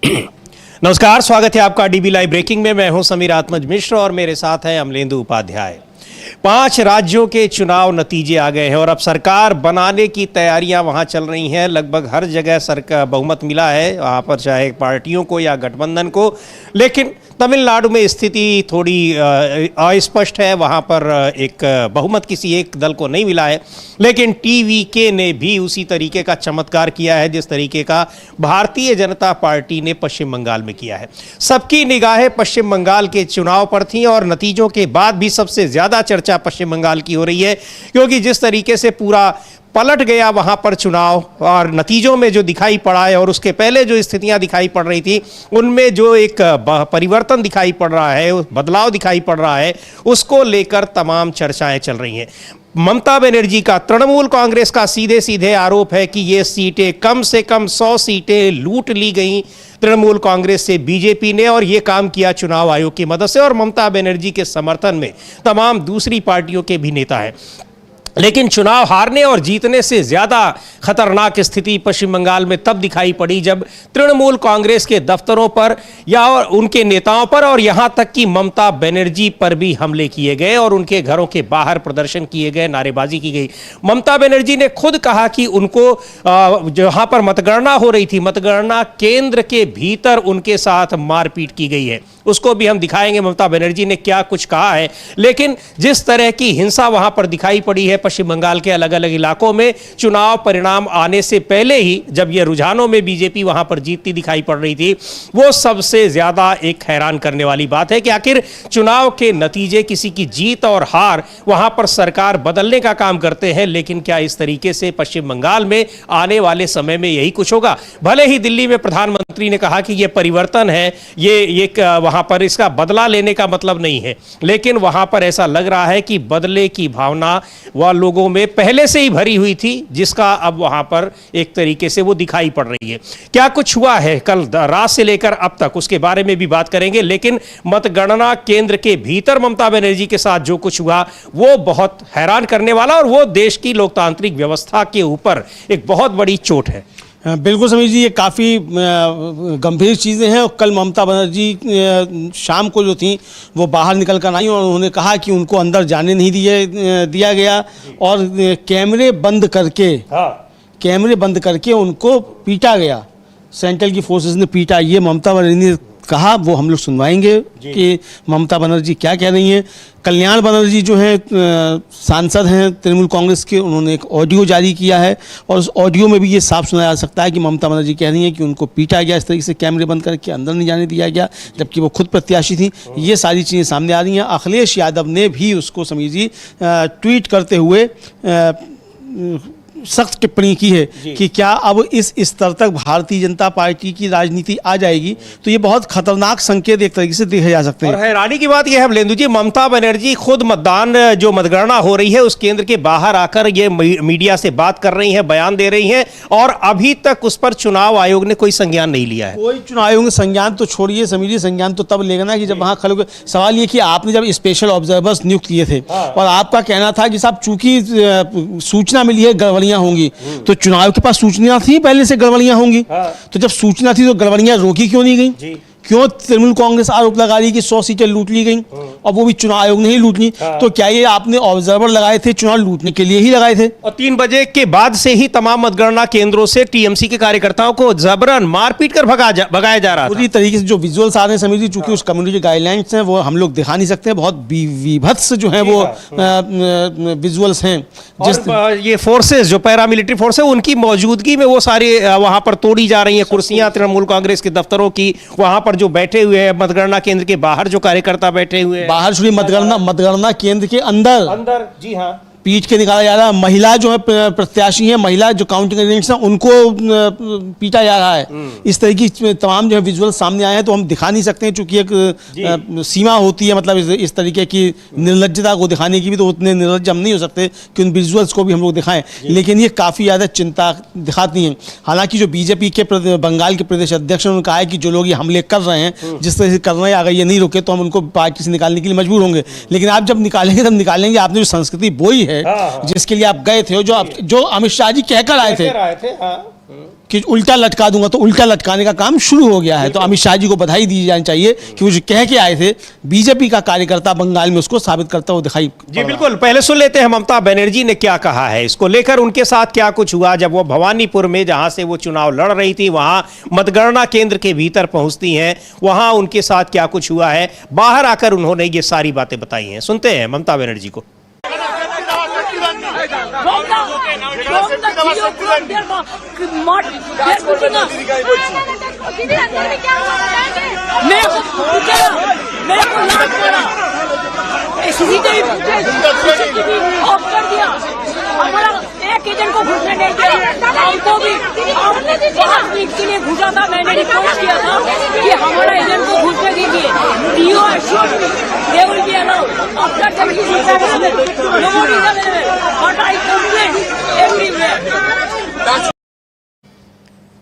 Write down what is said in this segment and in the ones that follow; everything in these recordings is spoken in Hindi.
नमस्कार, स्वागत है आपका डीबी लाइव ब्रेकिंग में। मैं हूं समीर आत्मज मिश्र और मेरे साथ हैं अमलेंदु उपाध्याय। 5 राज्यों के चुनाव नतीजे आ गए हैं और अब सरकार बनाने की तैयारियां वहां चल रही हैं। लगभग हर जगह सरकार बहुमत मिला है, वहां पर चाहे पार्टियों को या गठबंधन को। लेकिन तमिलनाडु में स्थिति थोड़ी अस्पष्ट है, वहां पर एक बहुमत किसी एक दल को नहीं मिला है। लेकिन टीवीके ने भी उसी तरीके का चमत्कार किया है जिस तरीके का भारतीय जनता पार्टी ने पश्चिम बंगाल में किया है। सबकी निगाहें पश्चिम बंगाल के चुनाव पर थीं और नतीजों के बाद भी सबसे ज़्यादा चर्चा पश्चिम बंगाल की हो रही है, क्योंकि जिस तरीके से पूरा पलट गया वहां पर चुनाव और नतीजों में जो दिखाई पड़ा है और उसके पहले जो स्थितियां दिखाई पड़ रही थी उनमें जो एक परिवर्तन दिखाई पड़ रहा है, बदलाव दिखाई पड़ रहा है, उसको लेकर तमाम चर्चाएं चल रही हैं। ममता बनर्जी का तृणमूल कांग्रेस का सीधे सीधे आरोप है कि ये सीटें कम से कम 100 सीटें लूट ली गई तृणमूल कांग्रेस से बीजेपी ने, और ये काम किया चुनाव आयोग की मदद से। और ममता बनर्जी के समर्थन में तमाम दूसरी पार्टियों के भी नेता हैं। लेकिन चुनाव हारने और जीतने से ज़्यादा खतरनाक स्थिति पश्चिम बंगाल में तब दिखाई पड़ी जब तृणमूल कांग्रेस के दफ्तरों पर या उनके नेताओं पर और यहाँ तक कि ममता बनर्जी पर भी हमले किए गए और उनके घरों के बाहर प्रदर्शन किए गए, नारेबाजी की गई। ममता बनर्जी ने खुद कहा कि उनको जहाँ पर मतगणना हो रही थी, मतगणना केंद्र के भीतर उनके साथ मारपीट की गई है। उसको भी हम दिखाएंगे ममता बनर्जी ने क्या कुछ कहा है। लेकिन जिस तरह की हिंसा वहां पर दिखाई पड़ी है पश्चिम बंगाल के अलग अलग इलाकों में चुनाव परिणाम आने से पहले ही, जब ये रुझानों में बीजेपी वहां पर जीतती दिखाई पड़ रही थी, वो सबसे ज्यादा एक हैरान करने वाली बात है कि आखिर चुनाव के नतीजे किसी की जीत और हार वहां पर सरकार बदलने का काम करते हैं। लेकिन क्या इस तरीके से पश्चिम बंगाल में आने वाले समय में यही कुछ होगा? भले ही दिल्ली में प्रधानमंत्री ने कहा कि यह परिवर्तन है, ये वहां पर इसका बदला लेने का मतलब नहीं है, लेकिन वहां पर ऐसा लग रहा है कि बदले की भावना वह लोगों में पहले से ही भरी हुई थी, जिसका अब वहां पर एक तरीके से वो दिखाई पड़ रही है। क्या कुछ हुआ है कल रात से लेकर अब तक, उसके बारे में भी बात करेंगे। लेकिन मतगणना केंद्र के भीतर ममता बनर्जी के साथ जो कुछ हुआ वो बहुत हैरान करने वाला और वो देश की लोकतांत्रिक व्यवस्था के ऊपर एक बहुत बड़ी चोट है। बिल्कुल समीर जी, ये काफ़ी गंभीर चीज़ें हैं। और कल ममता बनर्जी शाम को जो थी वो बाहर निकल कर आई और उन्होंने कहा कि उनको अंदर जाने नहीं दिया गया और कैमरे बंद करके उनको पीटा गया। सेंट्रल की फोर्सेस ने पीटा। ये ममता बनर्जी ने कहा, वो हम लोग सुनवाएंगे कि ममता बनर्जी क्या कह रही हैं। कल्याण बनर्जी जो है सांसद हैं तृणमूल कांग्रेस के, उन्होंने एक ऑडियो जारी किया है और उस ऑडियो में भी ये साफ सुना जा सकता है कि ममता बनर्जी कह रही हैं कि उनको पीटा गया, इस तरीके से कैमरे बंद करके अंदर नहीं जाने दिया गया, जबकि वो खुद प्रत्याशी थी। ये सारी चीज़ें सामने आ रही हैं। अखिलेश यादव ने भी उसको समीर जी ट्वीट करते हुए सख्त टिप्पणी की है कि क्या अब इस स्तर तक भारतीय जनता पार्टी की राजनीति आ जाएगी, तो ये बहुत खतरनाक संकेत एक तरीके से देखे जा सकते हैं। और हैरानी की बात यह है लेंदु जी, ममता बनर्जी खुद जो मतगणना हो रही है उस केंद्र के बाहर आकर ये मीडिया से बात कर रही है, बयान दे रही है, और अभी तक उस पर चुनाव आयोग ने कोई संज्ञान नहीं लिया है। कोई चुनाव आयोग ने संज्ञान तो छोड़िए समीर जी, संज्ञान तो तब लेगा ना कि जब वहाँ खड़े। सवाल ये कि आपने जब स्पेशल ऑब्जर्वर्स नियुक्त किए थे और आपका कहना था कि साहब चूंकि सूचना मिली है गड़बड़ियां होंगी, तो चुनाव के पास सूचना थी पहले से गड़बड़ियां होंगी। तो जब सूचना थी तो गड़बड़ियां रोकी क्यों नहीं गई? क्यों तृणमूल कांग्रेस आरोप लगा रही कि 100 सीटें लूट ली गई और वो भी चुनाव आयोग ने ही लूट ली? तो क्या ये आपने ऑब्जर्वर लगाए थे चुनाव लूटने के लिए ही लगाए थे? और 3 बजे के बाद से ही तमाम मतगणना केंद्रों से टीएमसी के कार्यकर्ताओं को जबरन मारपीट कर भगाया जा रहा था। पूरी तरीके से जो विजुअल्स आ रहे हैं समीर जी, चूंकि उस कम्युनिटी गाइडलाइंस हैं वो हम लोग दिखा नहीं सकते, बहुत विभत्स जो है वो विजुअल्स हैं। ये फोर्सेस जो पैरामिलिट्री फोर्स है उनकी मौजूदगी में वो सारी वहां पर तोड़ी जा रही है कुर्सियां तृणमूल कांग्रेस के दफ्तरों की। वहां पर जो बैठे हुए हैं मतगणना केंद्र के बाहर जो कार्यकर्ता बैठे हुए हैं, बाहर सुनिए, मतगणना केंद्र के अंदर जी हाँ पीट के निकाला जा रहा है। महिला जो है प्रत्याशी है, महिला जो काउंटिंग एजेंट्स हैं उनको पीटा जा रहा है। इस तरह की तमाम जो है विजुअल सामने आए हैं, तो हम दिखा नहीं सकते हैं चूंकि एक सीमा होती है, मतलब इस तरीके की निर्लज्जता को दिखाने की भी, तो उतने निर्लज्ज हम नहीं हो सकते कि उन विजुअल्स को भी हम लोग दिखाएं। लेकिन ये काफ़ी ज़्यादा चिंता दिखाती हैं। हालांकि जो बीजेपी के बंगाल के प्रदेश अध्यक्ष ने कहा है कि जो लोग ये हमले कर रहे हैं, जिस तरह से कर रहे हैं, अगर ये नहीं रुके तो हम उनको पार्टी से निकालने के लिए मजबूर होंगे। लेकिन आप जब निकालेंगे तब निकालेंगे। आपने जो संस्कृति बोई है, जिसके लिए आप गए थे, जो अमित शाह जी कहकर आए थे, कि उल्टा लटका दूंगा, तो उल्टा लटकाने का काम शुरू हो गया है। तो अमित शाह जी को बधाई दी जानी चाहिए कि वो जो कह के आए थे, बीजेपी का कार्यकर्ता बंगाल में उसको साबित करता हुआ दिखाई जी बिल्कुल। पहले सुन लेते हैं ममता बनर्जी ने क्या कहा है इसको लेकर, उनके साथ क्या कुछ हुआ जब वो भवानीपुर में, जहां से वो चुनाव लड़ रही थी, वहां मतगणना केंद्र के भीतर पहुंचती हैं, वहां उनके साथ क्या कुछ हुआ है, बाहर आकर उन्होंने ये सारी बातें बताई हैं। सुनते हैं ममता बनर्जी को। हमारा एक एजेंट को घुसने नहीं दिया, हमको भी के लिए घुसा था। मैंने रिक्वेस्ट किया था कि हमारा एजेंट को घुसने दीजिए। DO assured me they will be allowed after 76 nobody is available but I complain everywhere।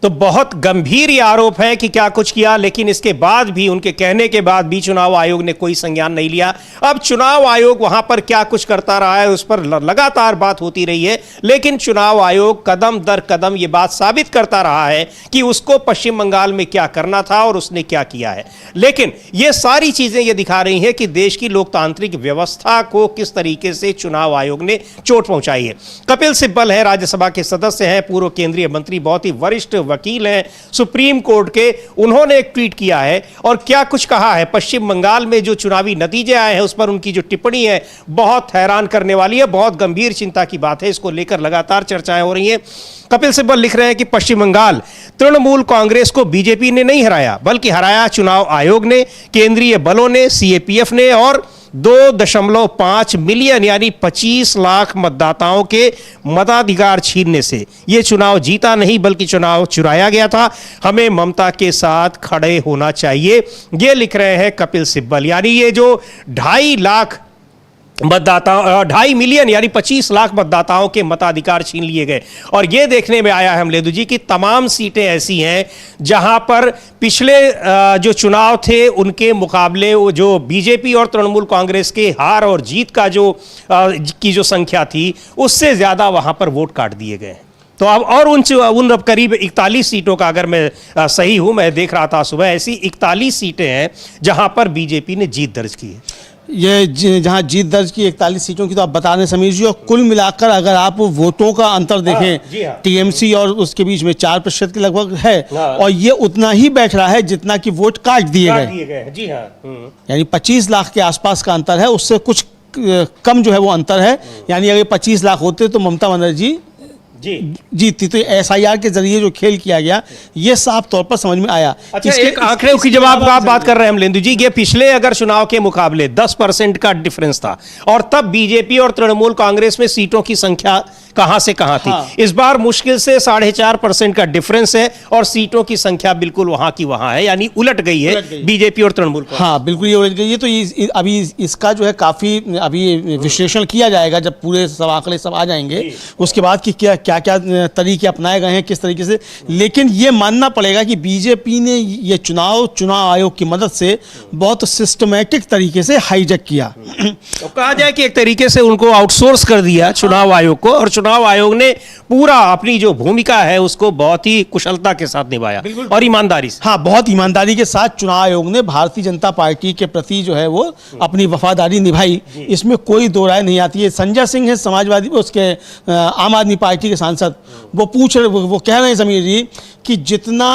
तो बहुत गंभीर ये आरोप है कि क्या कुछ किया, लेकिन इसके बाद भी, उनके कहने के बाद भी चुनाव आयोग ने कोई संज्ञान नहीं लिया। अब चुनाव आयोग वहां पर क्या कुछ करता रहा है उस पर लगातार बात होती रही है, लेकिन चुनाव आयोग कदम दर कदम ये बात साबित करता रहा है कि उसको पश्चिम बंगाल में क्या करना था और उसने क्या किया है। लेकिन ये सारी चीजें ये दिखा रही हैं कि देश की लोकतांत्रिक व्यवस्था को किस तरीके से चुनाव आयोग ने चोट पहुंचाई है। कपिल सिब्बल है, राज्यसभा के सदस्य हैं, पूर्व केंद्रीय मंत्री, बहुत ही वरिष्ठ वकील हैं सुप्रीम कोर्ट के, उन्होंने एक ट्वीट किया है और क्या कुछ कहा है। पश्चिम बंगाल में जो चुनावी नतीजे आए हैं उस पर उनकी जो टिप्पणी है बहुत हैरान करने वाली है, बहुत गंभीर चिंता की बात है। इसको लेकर लगातार चर्चाएं हो रही हैं। कपिल सिब्बल लिख रहे हैं कि पश्चिम बंगाल तृणमूल कांग्रेस को बीजेपी ने नहीं हराया, बल्कि हराया चुनाव आयोग ने, केंद्रीय बलों ने, सीएपीएफ ने और 2.5 मिलियन यानी 25 लाख मतदाताओं के मताधिकार छीनने से। यह चुनाव जीता नहीं बल्कि चुनाव चुराया गया था। हमें ममता के साथ खड़े होना चाहिए, ये लिख रहे हैं कपिल सिब्बल। यानी ये जो 2.5 लाख मतदाताओं, 2.5 मिलियन यानी 25 लाख मतदाताओं के मताधिकार छीन लिए गए। और यह देखने में आया है अमलेदु जी की तमाम सीटें ऐसी हैं जहां पर पिछले जो चुनाव थे उनके मुकाबले वो जो बीजेपी और तृणमूल कांग्रेस के हार और जीत का जो संख्या थी उससे ज्यादा वहां पर वोट काट दिए गए। तो अब और उन करीब 41 सीटों का, अगर मैं सही हूं, मैं देख रहा था सुबह, ऐसी 41 सीटें हैं जहां पर बीजेपी ने जीत दर्ज की है। ये जहां जीत दर्ज की 41 सीटों की तो आप बता रहे समीर जी, और कुल मिलाकर अगर आप वोटों का अंतर देखें, टीएमसी और उसके बीच में 4% के लगभग है, और ये उतना ही बैठ रहा है जितना कि वोट काट दिए गए। जी हाँ, यानी 25 लाख के आसपास का अंतर है, उससे कुछ कम जो है वो अंतर है। यानी अगर 25 लाख होते तो ममता बनर्जी जीतती। तो एसआईआर के जरिए जो खेल किया गया ये साफ तौर पर समझ में आया। अच्छा, एक आंकड़े की जब आप बात कर रहे हैं अमलेंदु जी, ये पिछले अगर चुनाव के मुकाबले 10% का डिफरेंस था और तब बीजेपी और तृणमूल कांग्रेस में सीटों की संख्या कहां से कहां थी। हाँ। इस बार मुश्किल से 4.5% का डिफरेंस है और सीटों की संख्या बिल्कुल वहां की वहां है, यानी उलट गई है बीजेपी और तृणमूल। हाँ बिल्कुल, ये उलट गई है। तो अभी इसका जो है काफी अभी विश्लेषण किया जाएगा जब पूरे सब आंकड़े सब आ जाएंगे, उसके बाद कि क्या क्या क्या तरीके अपनाए गए हैं, किस तरीके से। लेकिन ये मानना पड़ेगा कि बीजेपी ने ये चुनाव आयोग की मदद से बहुत सिस्टमैटिक तरीके से हाईजैक किया। तो कहा जाए कि एक तरीके से उनको आउटसोर्स कर दिया चुनाव आयोग को, और चुनाव आयोग ने पूरा अपनी जो भूमिका है उसको बहुत ही कुशलता के साथ निभाया और ईमानदारी से। हाँ, बहुत ईमानदारी के साथ चुनाव आयोग ने भारतीय जनता पार्टी के प्रति जो है वो अपनी वफादारी निभाई, इसमें कोई दो राय नहीं आती है। संजय सिंह है समाजवादी, उसके आम आदमी पार्टी के सांसद, वो वो कह रहे हैं समीर जी कि जितना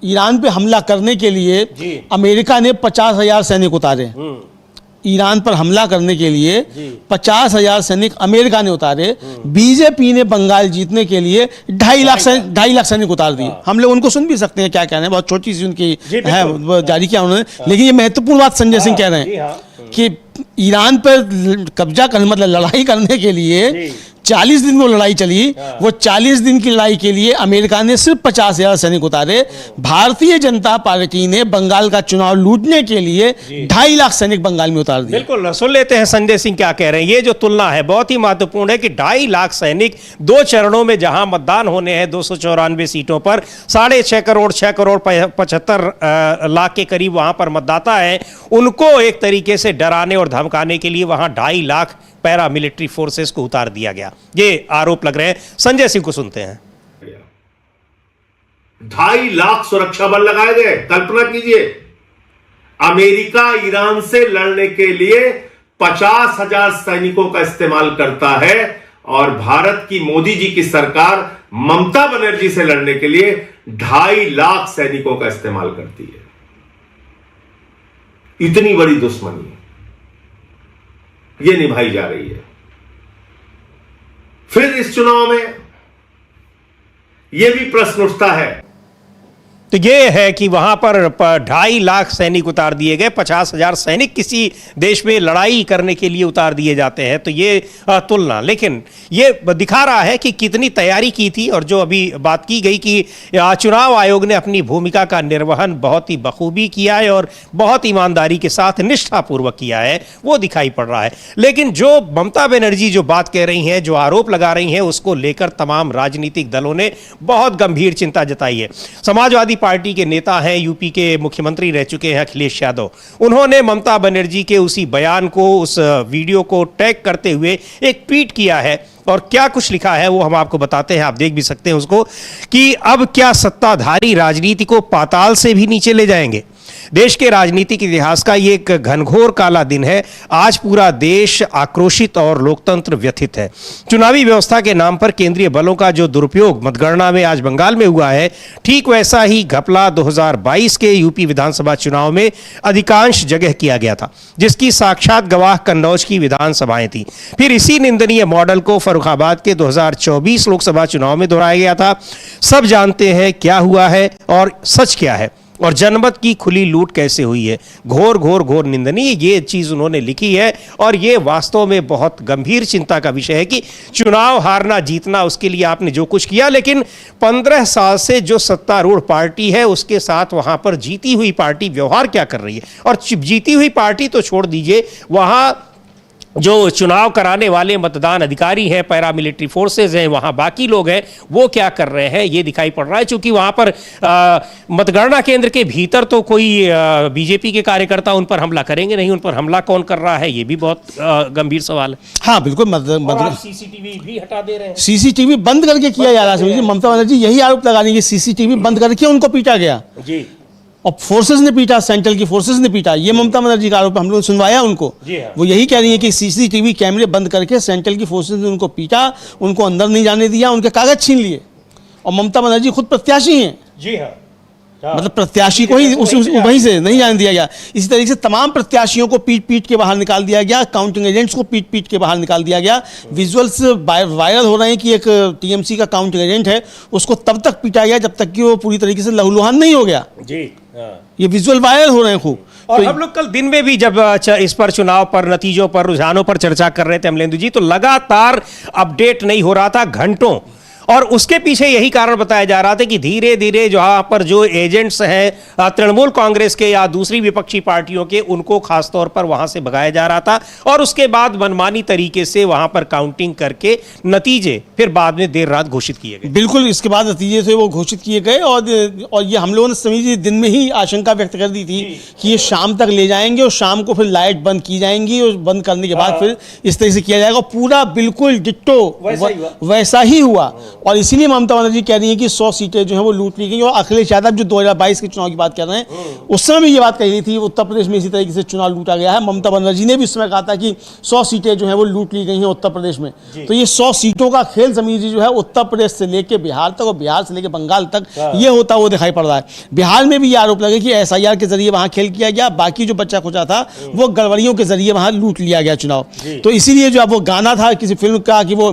ईरान पे हमला करने के लिए अमेरिका ने 50,000 सैनिक उतारे, ईरान पर हमला करने के लिए 50,000 सैनिक अमेरिका ने उतारे, बीजेपी ने बंगाल जीतने के लिए 2.5 लाख सैनिक उतार दिए। हम लोग उनको सुन भी सकते हैं क्या कह रहे हैं, बहुत छोटी सी उनकी है जारी किया उन्होंने, लेकिन ये महत्वपूर्ण बात संजय सिंह कह रहे हैं कि ईरान पर कब्जा करने, मतलब लड़ाई करने के लिए 40 दिन वो लड़ाई चली, वो 40 दिन की लड़ाई के लिए अमेरिका ने सिर्फ 50,000 सैनिक उतारे। भारतीय जनता पार्टी ने बंगाल का चुनाव लूटने के लिए 2.5 लाख सैनिक बंगाल में उतार दिए। बिल्कुल, सुन लेते हैं संजय सिंह क्या कह रहे हैं। ये जो तुलना है बहुत ही महत्वपूर्ण है कि 2.5 लाख सैनिक 2 चरणों में जहां मतदान होने हैं 294 सीटों पर, 6.5 करोड़ 75 लाख के करीब वहां पर मतदाता है, उनको एक तरीके से डराने और धमकाने के लिए वहां 2.5 लाख पैरा मिलिट्री फोर्सेस को उतार दिया गया। ये आरोप लग रहे हैं। संजय सिंह को सुनते हैं। 2.5 लाख सुरक्षा बल लगाए गए। कल्पना कीजिए, अमेरिका ईरान से लड़ने के लिए 50,000 सैनिकों का इस्तेमाल करता है और भारत की मोदी जी की सरकार ममता बनर्जी से लड़ने के लिए 2.5 लाख सैनिकों का इस्तेमाल करती है। इतनी बड़ी दुश्मनी यह निभाई जा रही है। फिर इस चुनाव में यह भी प्रश्न उठता है, तो ये है कि वहां पर 2.5 लाख सैनिक उतार दिए गए, 50,000 सैनिक किसी देश में लड़ाई करने के लिए उतार दिए जाते हैं, तो ये तुलना, लेकिन ये दिखा रहा है कि कितनी तैयारी की थी। और जो अभी बात की गई कि चुनाव आयोग ने अपनी भूमिका का निर्वहन बहुत ही बखूबी किया है और बहुत ईमानदारी के साथ निष्ठापूर्वक किया है, वो दिखाई पड़ रहा है। लेकिन जो ममता बनर्जी जो बात कह रही हैं, जो आरोप लगा रही हैं, उसको लेकर तमाम राजनीतिक दलों ने बहुत गंभीर चिंता जताई है। समाजवादी पार्टी के नेता हैं, यूपी के मुख्यमंत्री रह चुके हैं अखिलेश यादव, उन्होंने ममता बनर्जी के उसी बयान को, उस वीडियो को टैग करते हुए एक ट्वीट किया है और क्या कुछ लिखा है वो हम आपको बताते हैं, आप देख भी सकते हैं उसको, कि अब क्या सत्ताधारी राजनीति को पाताल से भी नीचे ले जाएंगे। देश के राजनीतिक इतिहास का ये एक घनघोर काला दिन है। आज पूरा देश आक्रोशित और लोकतंत्र व्यथित है। चुनावी व्यवस्था के नाम पर केंद्रीय बलों का जो दुरुपयोग मतगणना में आज बंगाल में हुआ है, ठीक वैसा ही घपला 2022 के यूपी विधानसभा चुनाव में अधिकांश जगह किया गया था, जिसकी साक्षात गवाह कन्नौज की विधानसभाएं थी। फिर इसी निंदनीय मॉडल को फर्रुखाबाद के 2024 लोकसभा चुनाव में दोहराया गया था। सब जानते हैं क्या हुआ है और सच क्या है और जनमत की खुली लूट कैसे हुई है। घोर घोर घोर निंदनीय ये चीज उन्होंने लिखी है और ये वास्तव में बहुत गंभीर चिंता का विषय है कि चुनाव हारना जीतना उसके लिए आपने जो कुछ किया, लेकिन 15 साल से जो सत्तारूढ़ पार्टी है उसके साथ वहां पर जीती हुई पार्टी व्यवहार क्या कर रही है। और जीती हुई पार्टी तो छोड़ दीजिए, वहां जो चुनाव कराने वाले मतदान अधिकारी हैं, पैरामिलिट्री फोर्सेज हैं, वहां बाकी लोग हैं, वो क्या कर रहे हैं ये दिखाई पड़ रहा है। क्योंकि वहां पर मतगणना केंद्र के भीतर तो कोई बीजेपी के कार्यकर्ता उन पर हमला करेंगे नहीं, उन पर हमला कौन कर रहा है ये भी बहुत गंभीर सवाल है। हाँ बिल्कुल, सीसीटीवी भी हटा दे रहे हैं। सीसीटीवी बंद करके किया जा रहा है। ममता बनर्जी यही आरोप लगा रही है कि सीसीटीवी बंद करके उनको पीटा गया जी, और फोर्सेस ने पीटा, सेंट्रल की फोर्सेस ने पीटा। ये ममता बनर्जी का आरोप, हम लोग सुनवाया उनको। हाँ। वो यही कह रही है कि सीसीटीवी कैमरे बंद करके सेंट्रल की फोर्सेस ने उनको पीटा, उनको अंदर नहीं जाने दिया, उनके कागज छीन लिए। और ममता बनर्जी खुद प्रत्याशी हैं। जी हाँ, मतलब प्रत्याशी को ही वहीं से नहीं जाने दिया गया। इसी तरीके से तमाम प्रत्याशियों को पीट पीट के बाहर निकाल दिया गया, काउंटिंग एजेंट्स को पीट पीट के बाहर निकाल दिया गया। विजुअल्स वायरल हो रहे हैं कि एक टीएमसी का काउंटिंग एजेंट है, उसको तब तक पीटा गया जब तक कि वो पूरी तरीके से लहूलुहान नहीं हो गया। जी हाँ। ये विजुअल वायरल हो रहे हैं खूब। और हम लोग कल दिन में भी जब इस पर, चुनाव पर, नतीजों पर, रुझानों पर चर्चा कर रहे थे अमलेंदु जी, तो लगातार अपडेट नहीं हो रहा था घंटों, और उसके पीछे यही कारण बताया जा रहा था कि धीरे धीरे जहां पर जो एजेंट्स हैं तृणमूल कांग्रेस के या दूसरी विपक्षी पार्टियों के, उनको खासतौर पर वहां से भगाया जा रहा था और उसके बाद मनमानी तरीके से वहां पर काउंटिंग करके नतीजे फिर बाद में देर रात घोषित किए गए। बिल्कुल, इसके बाद नतीजे से वो घोषित किए गए और ये हम लोगों ने समझिए दिन में ही आशंका व्यक्त कर दी थी कि ये शाम तक ले जाएंगे और शाम को फिर लाइट बंद की जाएंगी और बंद करने के बाद फिर इस तरह से किया जाएगा। पूरा बिल्कुल डिट्टो वैसा ही हुआ। और इसीलिए ममता बनर्जी कह रही है कि 100 सीटें जो हैं वो लूट ली गई। और अखिलेश यादव जो 2022 के चुनाव की बात कर रहे हैं, उस समय भी ये बात कही थी, उत्तर प्रदेश में इसी तरीके से चुनाव लूटा गया है। ममता बनर्जी ने भी उस समय कहा था कि 100 सीटें जो हैं वो लूट ली गई हैं उत्तर प्रदेश में। तो ये 100 सीटों का खेल समझिए जो है उत्तर प्रदेश से लेकर बिहार तक और बिहार से लेकर बंगाल तक ये होता वो दिखाई पड़ रहा है। बिहार में भी ये आरोप लगे कि SIR के जरिए वहां खेल किया गया, बाकी जो बच्चा खुचा था वो गड़बड़ियों के जरिए वहां लूट लिया गया चुनाव। तो इसीलिए जो अब वो गाना था किसी फिल्म का कि वो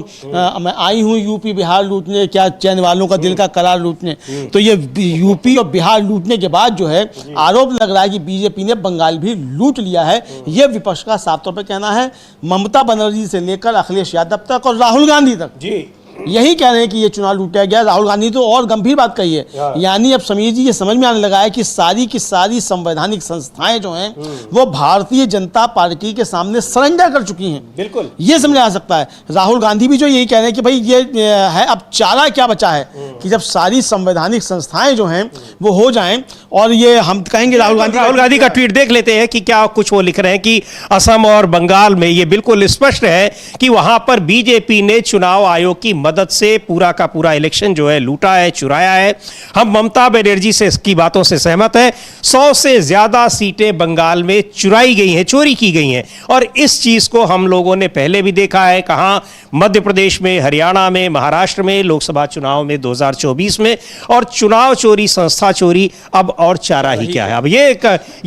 मैं आई हूँ यूपी बिहार लूटने, क्या चैन वालों का दिल का करार लूटने, तो ये यूपी और बिहार लूटने के बाद जो है आरोप लग रहा है कि बीजेपी ने बंगाल भी लूट लिया है। ये विपक्ष का साफ तौर पर कहना है। ममता बनर्जी से लेकर अखिलेश यादव तक और राहुल गांधी तक जी यही कह रहे हैं कि ये चुनाव लूटा गया। राहुल गांधी तो और गंभीर बात कही है, यानी अब समीर जी ये समझ में आने लगा है कि सारी की सारी संवैधानिक संस्थाएं जो हैं वो भारतीय जनता पार्टी के सामने सरेंडर कर चुकी हैं। बिल्कुल ये समझ आ सकता है। राहुल गांधी भी जो यही कह रहे हैं कि भाई ये है, अब चारा क्या बचा है कि जब सारी संवैधानिक संस्थाएं जो हैं वो हो जाएं। और ये हम कहेंगे राहुल गांधी का ट्वीट देख लेते हैं कि क्या कुछ वो लिख रहे हैं कि असम और बंगाल में ये बिल्कुल स्पष्ट है कि वहां पर बीजेपी ने चुनाव आयोग की मदद से पूरा का पूरा इलेक्शन जो है लूटा है, चुराया है। हम ममता बनर्जी से की बातों से सहमत हैं। 100 से ज्यादा सीटें बंगाल में चुराई गई हैं, चोरी की गई हैं, और इस चीज को हम लोगों ने पहले भी देखा है। कहां? मध्य प्रदेश में, हरियाणा में, महाराष्ट्र में, लोकसभा चुनाव में 2024 में। और चुनाव चोरी, संस्था चोरी, अब और चारा ही क्या है। अब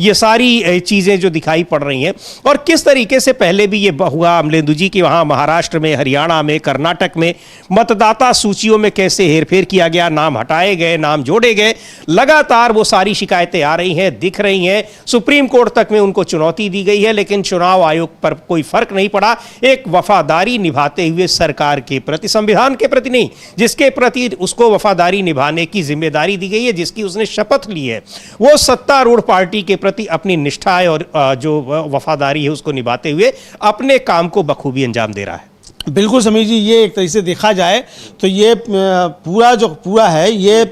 ये सारी चीजें जो दिखाई पड़ रही हैं, और किस तरीके से पहले भी ये हुआ अमलेंदु जी की वहां महाराष्ट्र में, हरियाणा में, कर्नाटक में मतदाता सूचियों में कैसे हेरफेर किया गया, नाम हटाए गए, नाम जोड़े गए। लगातार वो सारी शिकायतें आ रही हैं, दिख रही हैं। सुप्रीम कोर्ट तक में उनको चुनौती दी गई है, लेकिन चुनाव आयोग पर कोई फर्क नहीं पड़ा। एक वफादारी निभाते हुए सरकार के प्रति, संविधान के प्रति नहीं, जिसके प्रति उसको वफादारी निभाने की जिम्मेदारी दी गई है, जिसकी उसने शपथ ली है, वो सत्तारूढ़ पार्टी के प्रति अपनी निष्ठा और जो वफादारी है उसको निभाते हुए अपने काम को बखूबी अंजाम दे रहा है। बिल्कुल समीर जी, ये एक तरीके से देखा जाए तो ये पूरा है, ये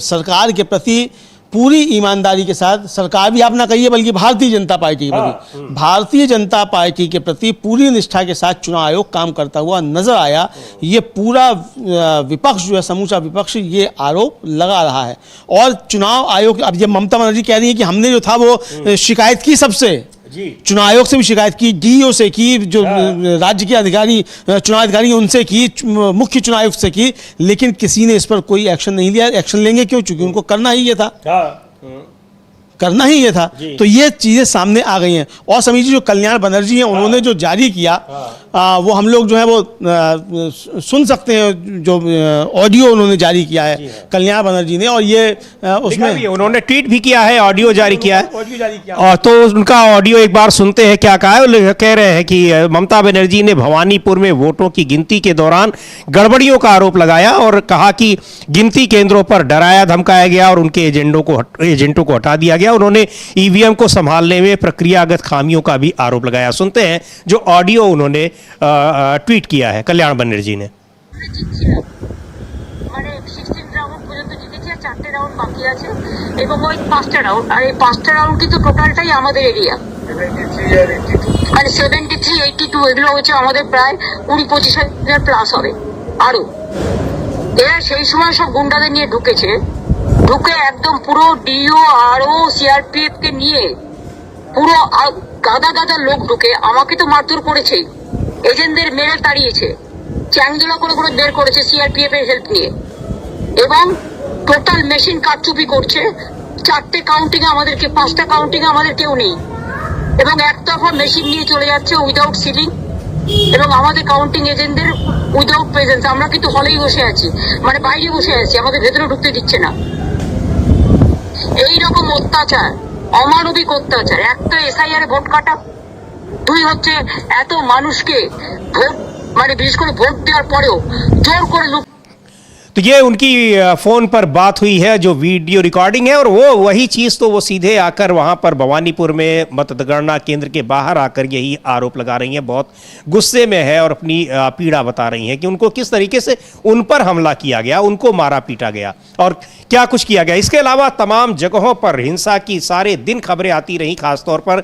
सरकार के प्रति पूरी ईमानदारी के साथ, सरकार भी आप ना कहिए बल्कि भारतीय जनता पार्टी के प्रति, भारतीय जनता पार्टी के प्रति पूरी निष्ठा के साथ चुनाव आयोग काम करता हुआ नजर आया। ये पूरा विपक्ष जो है, समूचा विपक्ष, ये आरोप लगा रहा है। और चुनाव आयोग, अब ये ममता बनर्जी कह रही है कि हमने जो था वो शिकायत की सबसे, चुनाव आयोग से भी शिकायत की, डीईओ से की, जो राज्य के अधिकारी, चुनाव अधिकारी उनसे की, मुख्य चुनाव आयुक्त से की, लेकिन किसी ने इस पर कोई एक्शन नहीं लिया। एक्शन लेंगे क्यों? चूंकि उनको करना ही ये था, करना ही ये था। तो ये चीजें सामने आ गई हैं। और समीर जी, जो कल्याण बनर्जी हैं, उन्होंने जो जारी किया, वो हम लोग जो है वो सुन सकते हैं, जो ऑडियो उन्होंने जारी किया है कल्याण बनर्जी ने। और ये उसमें उन्होंने ट्वीट भी किया है, ऑडियो जारी किया है। और तो उनका ऑडियो एक बार सुनते हैं क्या कहा है। वो कह रहे हैं कि ममता बनर्जी ने भवानीपुर में वोटों की गिनती के दौरान गड़बड़ियों का आरोप लगाया और कहा कि गिनती केंद्रों पर डराया धमकाया गया और उनके एजेंटों को हटा दिया गया। उन्होंने ईवीएम को संभालने में प्रक्रियागत खामियों का भी आरोप लगाया। सुनते हैं जो ऑडियो उन्होंने ट्वीट किया है कल्याण बनर्जी ने। মানে 16 রাউন্ড পর্যন্ত জিতেছি, আর 4টে রাউন্ড বাকি আছে, এবং ওই 5টা রাউন্ড, আর এই 5টা রাউন্ড কিন্তু টোটালটাই আমাদের এরিয়া, মানে 73, 82 এগুলো হচ্ছে আমাদের প্রায় 20-25 হাজার প্লাস হবে। আরো এরা সেই সময় সব গুন্ডাদের নিয়ে ঢুকেছে, ঢুকে একদম পুরো ডিও আরও সিআরপিএফ কে নিয়ে পুরো গাদা গাদা লোক ঢুকে আমাকে তো মারধর করেছে, এজেন্টদের মেরে তাড়িয়েছে, চ্যাংদোলা করে করে বের করেছে সিআরপিএফ এর হেল্প নিয়ে, এবং টোটাল মেশিন কারচুপি করছে। 4টে কাউন্টিং এ আমাদেরকে, 5টা কাউন্টিং এ আমাদের কেউ নেই, এবং একতরফা মেশিন নিয়ে চলে যাচ্ছে উইদাউট সিলিং, এবং আমাদের কাউন্টিং এজেন্টদের উইদাউট প্রেজেন্স। আমরা কিন্তু হলেই বসে আছি, মানে বাইরে বসে আছি, আমাদের ভেতরে ঢুকতে দিচ্ছে না। এইরকম অত্যাচার, অমানবিক অত্যাচার। একটা এসআইআর ভোট কাটা, 2 হচ্ছে এত মানুষকে ভোট, মানে বিশেষ করে ভোট দেওয়ার পরেও জোর করে तो ये उनकी फोन पर बात हुई है, जो वीडियो रिकॉर्डिंग है, और वो वही चीज़ तो वो सीधे आकर वहाँ पर भवानीपुर में मतगणना केंद्र के बाहर आकर यही आरोप लगा रही हैं। बहुत गुस्से में है और अपनी पीड़ा बता रही हैं कि उनको किस तरीके से उन पर हमला किया गया, उनको मारा पीटा गया और क्या कुछ किया गया। इसके अलावा तमाम जगहों पर हिंसा की सारे दिन खबरें आती रहीं, खासतौर पर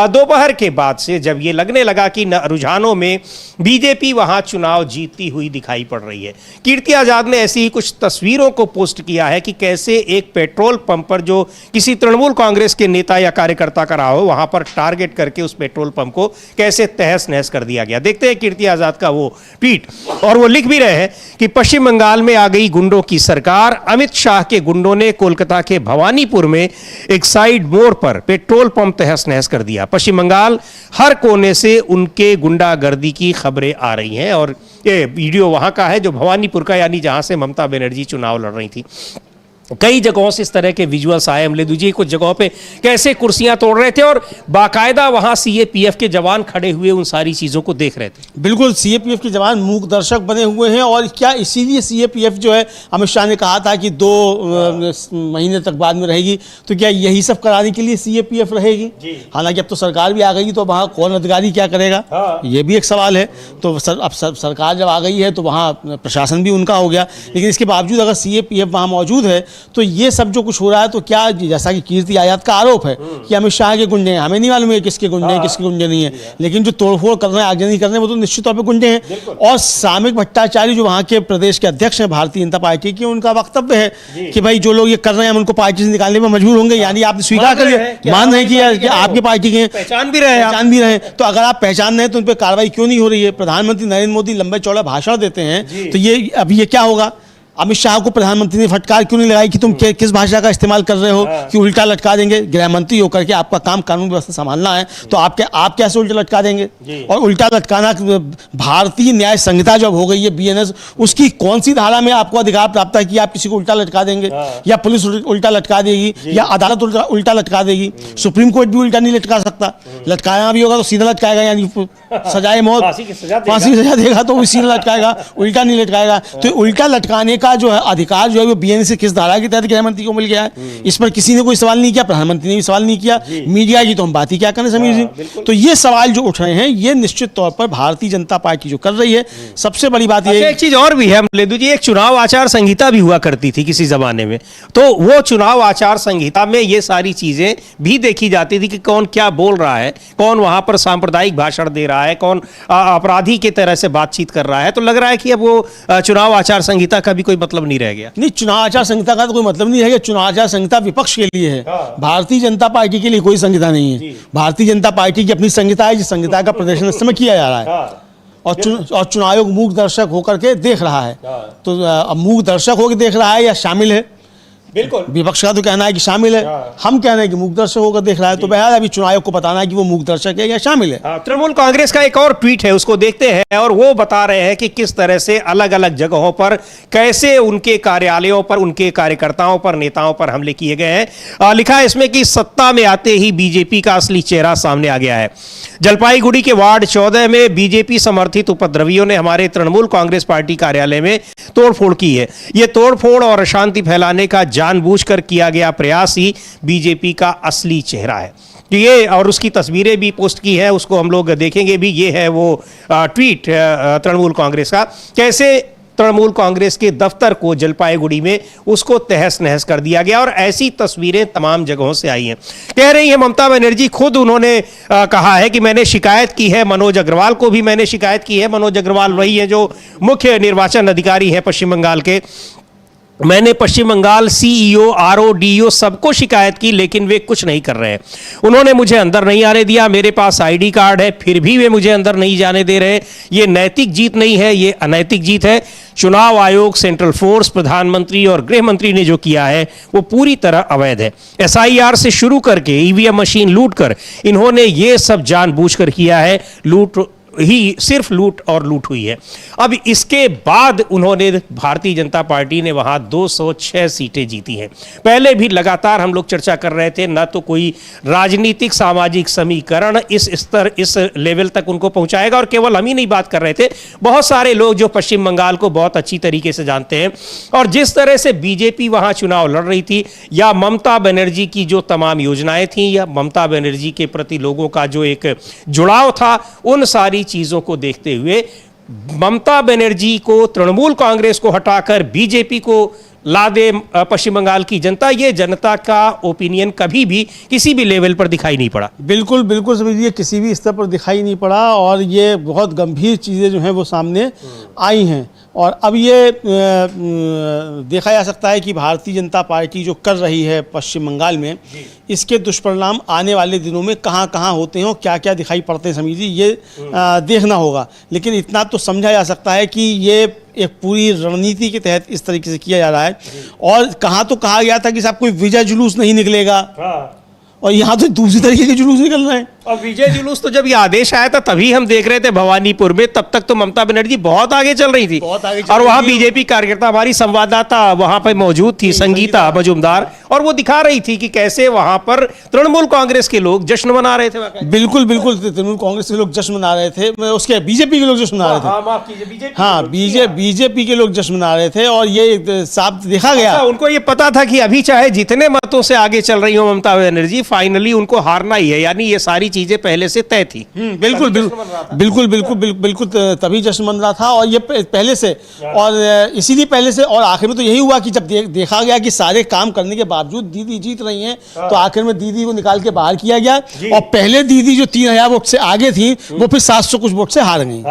दोपहर के बाद से, जब ये लगने लगा कि रुझानों में बीजेपी वहाँ चुनाव जीतती हुई दिखाई पड़ रही है। कीर्ति आजाद ने ऐसी ही कुछ तस्वीरों को पोस्ट किया है कि कैसे एक पेट्रोल पंप पर, जो किसी तृणमूल कांग्रेस के नेता या कार्यकर्ता का रहा हो, वहां पर टारगेट करके उस पेट्रोल पंप को कैसे तहस नहस कर दिया गया। देखते हैं कीर्ति आजाद का वो ट्वीट। और वो लिख भी रहे हैं कि पश्चिम बंगाल में आ गई गुंडों की सरकार। अमित शाह के गुंडों ने कोलकाता के भवानीपुर में एक साइड मोड़ पर पेट्रोल पंप तहस नहस कर दिया। पश्चिम बंगाल हर कोने से उनके गुंडागर्दी की खबरें आ रही हैं। और ये वीडियो वहां का है, जो भवानीपुर का, यानी जहां से ममता बनर्जी चुनाव लड़ रही थी। कई जगहों से इस तरह के विजुअल्स आए। अमलेंदु जी कुछ जगहों पे कैसे कुर्सियां तोड़ रहे थे और बाकायदा वहां सीएपीएफ के जवान खड़े हुए उन सारी चीज़ों को देख रहे थे। बिल्कुल, सीएपीएफ के जवान मूक दर्शक बने हुए हैं। और क्या इसीलिए सीएपीएफ जो है, अमित शाह ने कहा था कि 2 महीने तक बाद में रहेगी, तो क्या यही सब कराने के लिए सीएपीएफ रहेगी? हालांकि अब तो सरकार भी आ गई, तो वहाँ कौन अधिकारी क्या करेगा, ये भी एक सवाल है। तो अब सरकार जब आ गई है तो वहाँ प्रशासन भी उनका हो गया। लेकिन इसके बावजूद अगर सीएपीएफ वहाँ मौजूद है तो ये सब जो कुछ हो रहा है, तो क्या जैसा कि कीर्ति आजाद का आरोप है कि अमित शाह के गुंडे हैं, हमें नहीं मालूम है किसके गुंडे हैं किसके गुंडे नहीं है, लेकिन जो तोड़फोड़ कर रहे हैं, आगजनी कर रहे हैं, वो तो निश्चित तौर पर गुंडे हैं। और श्रमिक भट्टाचार्य जो वहाँ के प्रदेश के अध्यक्ष हैं भारतीय जनता पार्टी के, उनका वक्तव्य है कि भाई जो लोग ये कर रहे हैं हम उनको पार्टी से निकालने में मजबूर होंगे। यानी आपने स्वीकार कर लिया, मान रहे हैं कि आपकी पार्टी के पहचान भी रहे तो अगर आप पहचान रहे हैं तो उन पर कार्रवाई क्यों नहीं हो रही है? प्रधानमंत्री नरेंद्र मोदी लंबे चौड़ा भाषण देते हैं, तो ये अभी ये क्या होगा? अमित शाह को प्रधानमंत्री ने फटकार क्यों नहीं लगाई कि तुम किस भाषा का इस्तेमाल कर रहे हो, कि उल्टा लटका देंगे? गृह मंत्री होकर के आपका काम कानून व्यवस्था संभालना है, तो आप कैसे उल्टा लटका देंगे? और उल्टा लटकाना, भारतीय न्याय संहिता जब हो गई है BNS, उसकी कौन सी धारा में आपको अधिकार प्राप्त है कि आप किसी को उल्टा लटका देंगे? या पुलिस उल्टा लटका देगी, या अदालत उल्टा लटका देगी? सुप्रीम कोर्ट भी उल्टा नहीं लटका सकता। लटकाया भी होगा तो सीधा लटकाएगा, यानी सजाए मौत, फांसी की सजा देगा तो सीधा लटकाएगा, उल्टा नहीं लटकाएगा। तो उल्टा लटकाने का जो है अधिकार जो है वो BNS से किस धारा के तहत गृह मंत्री को मिल गया है? इस पर किसी ने कोई सवाल नहीं किया, प्रधानमंत्री ने भी सवाल नहीं किया, मीडिया की तो हम बात ही क्या करें समीर जी। तो ये सवाल जो उठ रहे हैं, ये निश्चित तौर पर भारतीय जनता पार्टी जो कर रही है, सबसे बड़ी बात ये एक चीज और भी है लेदू जी, एक चुनाव आचार संहिता भी हुआ करती थी किसी जमाने में, तो वो चुनाव आचार संहिता में ये सारी चीजें भी देखी जाती थी कि कौन क्या बोल रहा है, कौन वहां पर सांप्रदायिक भाषण दे रहा है, कौन अपराधी की तरह से बातचीत कर रहा है। तो लग रहा है कि अब वो चुनाव आचार संहिता का भी कोई मतलब नहीं रह गया। नहीं, चुनाव आचार संहिता का तो कोई मतलब नहीं है। चुनाव आचार संहिता विपक्ष के लिए है, भारतीय जनता पार्टी के लिए कोई संहिता नहीं है। भारतीय जनता पार्टी की अपनी संहिता है, जिस संहिता का प्रदर्शन इस समय किया जा रहा है, और चुनाव आयोग मूक दर्शक होकर के देख रहा है। तो अब मूक दर्शक होकर देख रहा है या शामिल है? बिल्कुल, विपक्ष का तो कहना है कि शामिल है, हम कह रहे हैं कि मूक दर्शक होकर देख रहा है। तो बहरहाल अभी चुनाव आयोग को बताना है कि वो मूक दर्शक है या शामिल है। तृणमूल कांग्रेस का एक और ट्वीट है, उसको देखते हैं, और वो बता रहे हैं कि किस तरह से अलग अलग जगहों पर कैसे उनके कार्यालयों पर, उनके कार्यकर्ताओं पर, नेताओं पर हमले किए गए हैं। लिखा है इसमें कि सत्ता में आते ही बीजेपी का असली चेहरा सामने आ गया है। जलपाईगुड़ी के वार्ड 14 में बीजेपी समर्थित उपद्रवियों ने हमारे तृणमूल कांग्रेस पार्टी कार्यालय में तोड़फोड़ की है। यह तोड़फोड़ और अशांति फैलाने का जानबूझकर किया गया प्रयास ही बीजेपी का असली चेहरा है। तो ये, और उसकी तस्वीरें भी पोस्ट की है, उसको हम लोग देखेंगे भी। ये है वो ट्वीट तृणमूल कांग्रेस का, कैसे तृणमूल कांग्रेस के दफ्तर को जलपाईगुड़ी में उसको तहस नहस कर दिया गया। और ऐसी तस्वीरें तमाम जगहों से आई हैं। कह रही है ममता बनर्जी खुद, उन्होंने कहा है कि मैंने शिकायत की है, मनोज अग्रवाल को भी मैंने शिकायत की है। मनोज अग्रवाल वही है जो मुख्य निर्वाचन अधिकारी है पश्चिम बंगाल के। मैंने पश्चिम बंगाल CEO, RO, DO सबको शिकायत की, लेकिन वे कुछ नहीं कर रहे हैं। उन्होंने मुझे अंदर नहीं आने दिया। मेरे पास ID कार्ड है, फिर भी वे मुझे अंदर नहीं जाने दे रहे। ये नैतिक जीत नहीं है, ये अनैतिक जीत है। चुनाव आयोग, सेंट्रल फोर्स, प्रधानमंत्री और गृह मंत्री ने जो किया है वो पूरी तरह अवैध है। SIR से शुरू करके EVM मशीन लूट कर इन्होंने ये सब जानबूझकर किया है। लूट ही, सिर्फ लूट और लूट हुई है। अब इसके बाद उन्होंने, भारतीय जनता पार्टी ने वहां 206 सीटें जीती हैं। पहले भी लगातार हम लोग चर्चा कर रहे थे, ना तो कोई राजनीतिक सामाजिक समीकरण इस स्तर, इस लेवल तक उनको पहुंचाएगा। और केवल हम ही नहीं बात कर रहे थे, बहुत सारे लोग जो पश्चिम बंगाल को बहुत अच्छी तरीके से जानते हैं, और जिस तरह से बीजेपी वहां चुनाव लड़ रही थी, या ममता बनर्जी की जो तमाम योजनाएं थी, या ममता बनर्जी के प्रति लोगों का जो एक जुड़ाव था, उन सारी चीजों को देखते हुए ममता बनर्जी को, तृणमूल कांग्रेस को हटाकर बीजेपी को ला दे पश्चिम बंगाल की जनता। ये जनता का ओपिनियन कभी भी किसी भी लेवल पर दिखाई नहीं पड़ा। बिल्कुल बिल्कुल समझिए, किसी भी स्तर पर दिखाई नहीं पड़ा, और ये बहुत गंभीर चीज़ें जो हैं वो सामने आई हैं। और अब ये देखा जा सकता है कि भारतीय जनता पार्टी जो कर रही है पश्चिम बंगाल में, इसके दुष्परिणाम आने वाले दिनों में कहाँ कहाँ होते हैं और क्या क्या दिखाई पड़ते हैं समीर जी, ये देखना होगा। लेकिन इतना तो समझा जा सकता है कि ये एक पूरी रणनीति के तहत इस तरीके से किया जा रहा है। और कहाँ तो कहा गया था कि साहब कोई विजय जुलूस नहीं निकलेगा, और यहाँ तो दूसरी तरीके के जुलूस निकल रहे हैं। और विजय जुलूस तो जब ये आदेश आया था तभी हम देख रहे थे भवानीपुर में, तब तक तो ममता बनर्जी बहुत आगे चल रही थी, और वहां बीजेपी कार्यकर्ता, हमारी संवाददाता वहां पर मौजूद थी संगीता मजूमदार, और वो दिखा रही थी कि कैसे वहां पर तृणमूल कांग्रेस के लोग जश्न मना रहे थे। बिल्कुल बिल्कुल, तृणमूल कांग्रेस के लोग जश्न मना रहे थे, उसके बीजेपी के लोग जश्न मना रहे थे। हाँ, बीजेपी के लोग जश्न मना रहे थे, और ये साफ देखा गया। उनको ये पता था कि अभी चाहे जितने मतों से आगे चल रही हो ममता बनर्जी, फाइनली उनको हारना ही है। यानी ये सारी चीजें पहले से तय थी। बिल्कुल बिल्कुल बिल्कुल बिल्कुल तभी जश्न मन रहा था, और ये पहले से, और इसीलिए पहले से, और आखिर में तो यही हुआ कि जब देखा गया कि सारे काम करने के बावजूद दीदी जीत रही हैं, तो आखिर में दीदी को निकाल के बाहर किया गया, और पहले दीदी जो 3000 वोट से आगे थी वो फिर 700 कुछ वोट से हार गई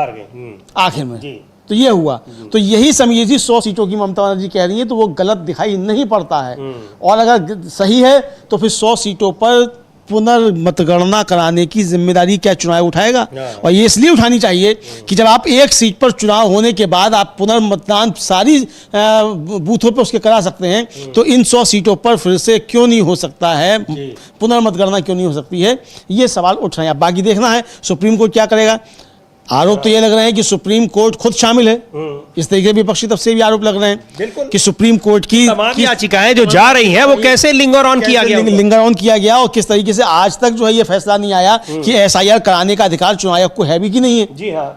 आखिर में। तो ये हुआ, तो यही समझिए जी 100 सीटों की ममता बनर्जी कह रही है, तो वो गलत दिखाई नहीं पड़ता है, और अगर सही है तो फिर 100 सीटों पर पुनर्मतगणना कराने की जिम्मेदारी क्या चुनाव उठाएगा? और ये इसलिए उठानी चाहिए कि जब आप एक सीट पर चुनाव होने के बाद आप पुनर्मतदान सारी बूथों पर उसके करा सकते हैं, तो इन 100 सीटों पर फिर से क्यों नहीं हो सकता है, पुनर्मतगणना क्यों नहीं हो सकती है, ये सवाल उठ रहे हैं। अब बाकी देखना है सुप्रीम कोर्ट क्या करेगा। आरोप तो ये लग रहे हैं कि सुप्रीम कोर्ट खुद शामिल है, इस तरीके के विपक्षी तरफ से भी आरोप लग रहे हैं कि सुप्रीम कोर्ट की याचिकाएं जो जा रही हैं वो कैसे लिंगर ऑन किया गया और किस तरीके से आज तक जो है ये फैसला नहीं आया कि एसआईआर कराने का अधिकार चुनाव आयोग को है भी कि नहीं है। जी हाँ।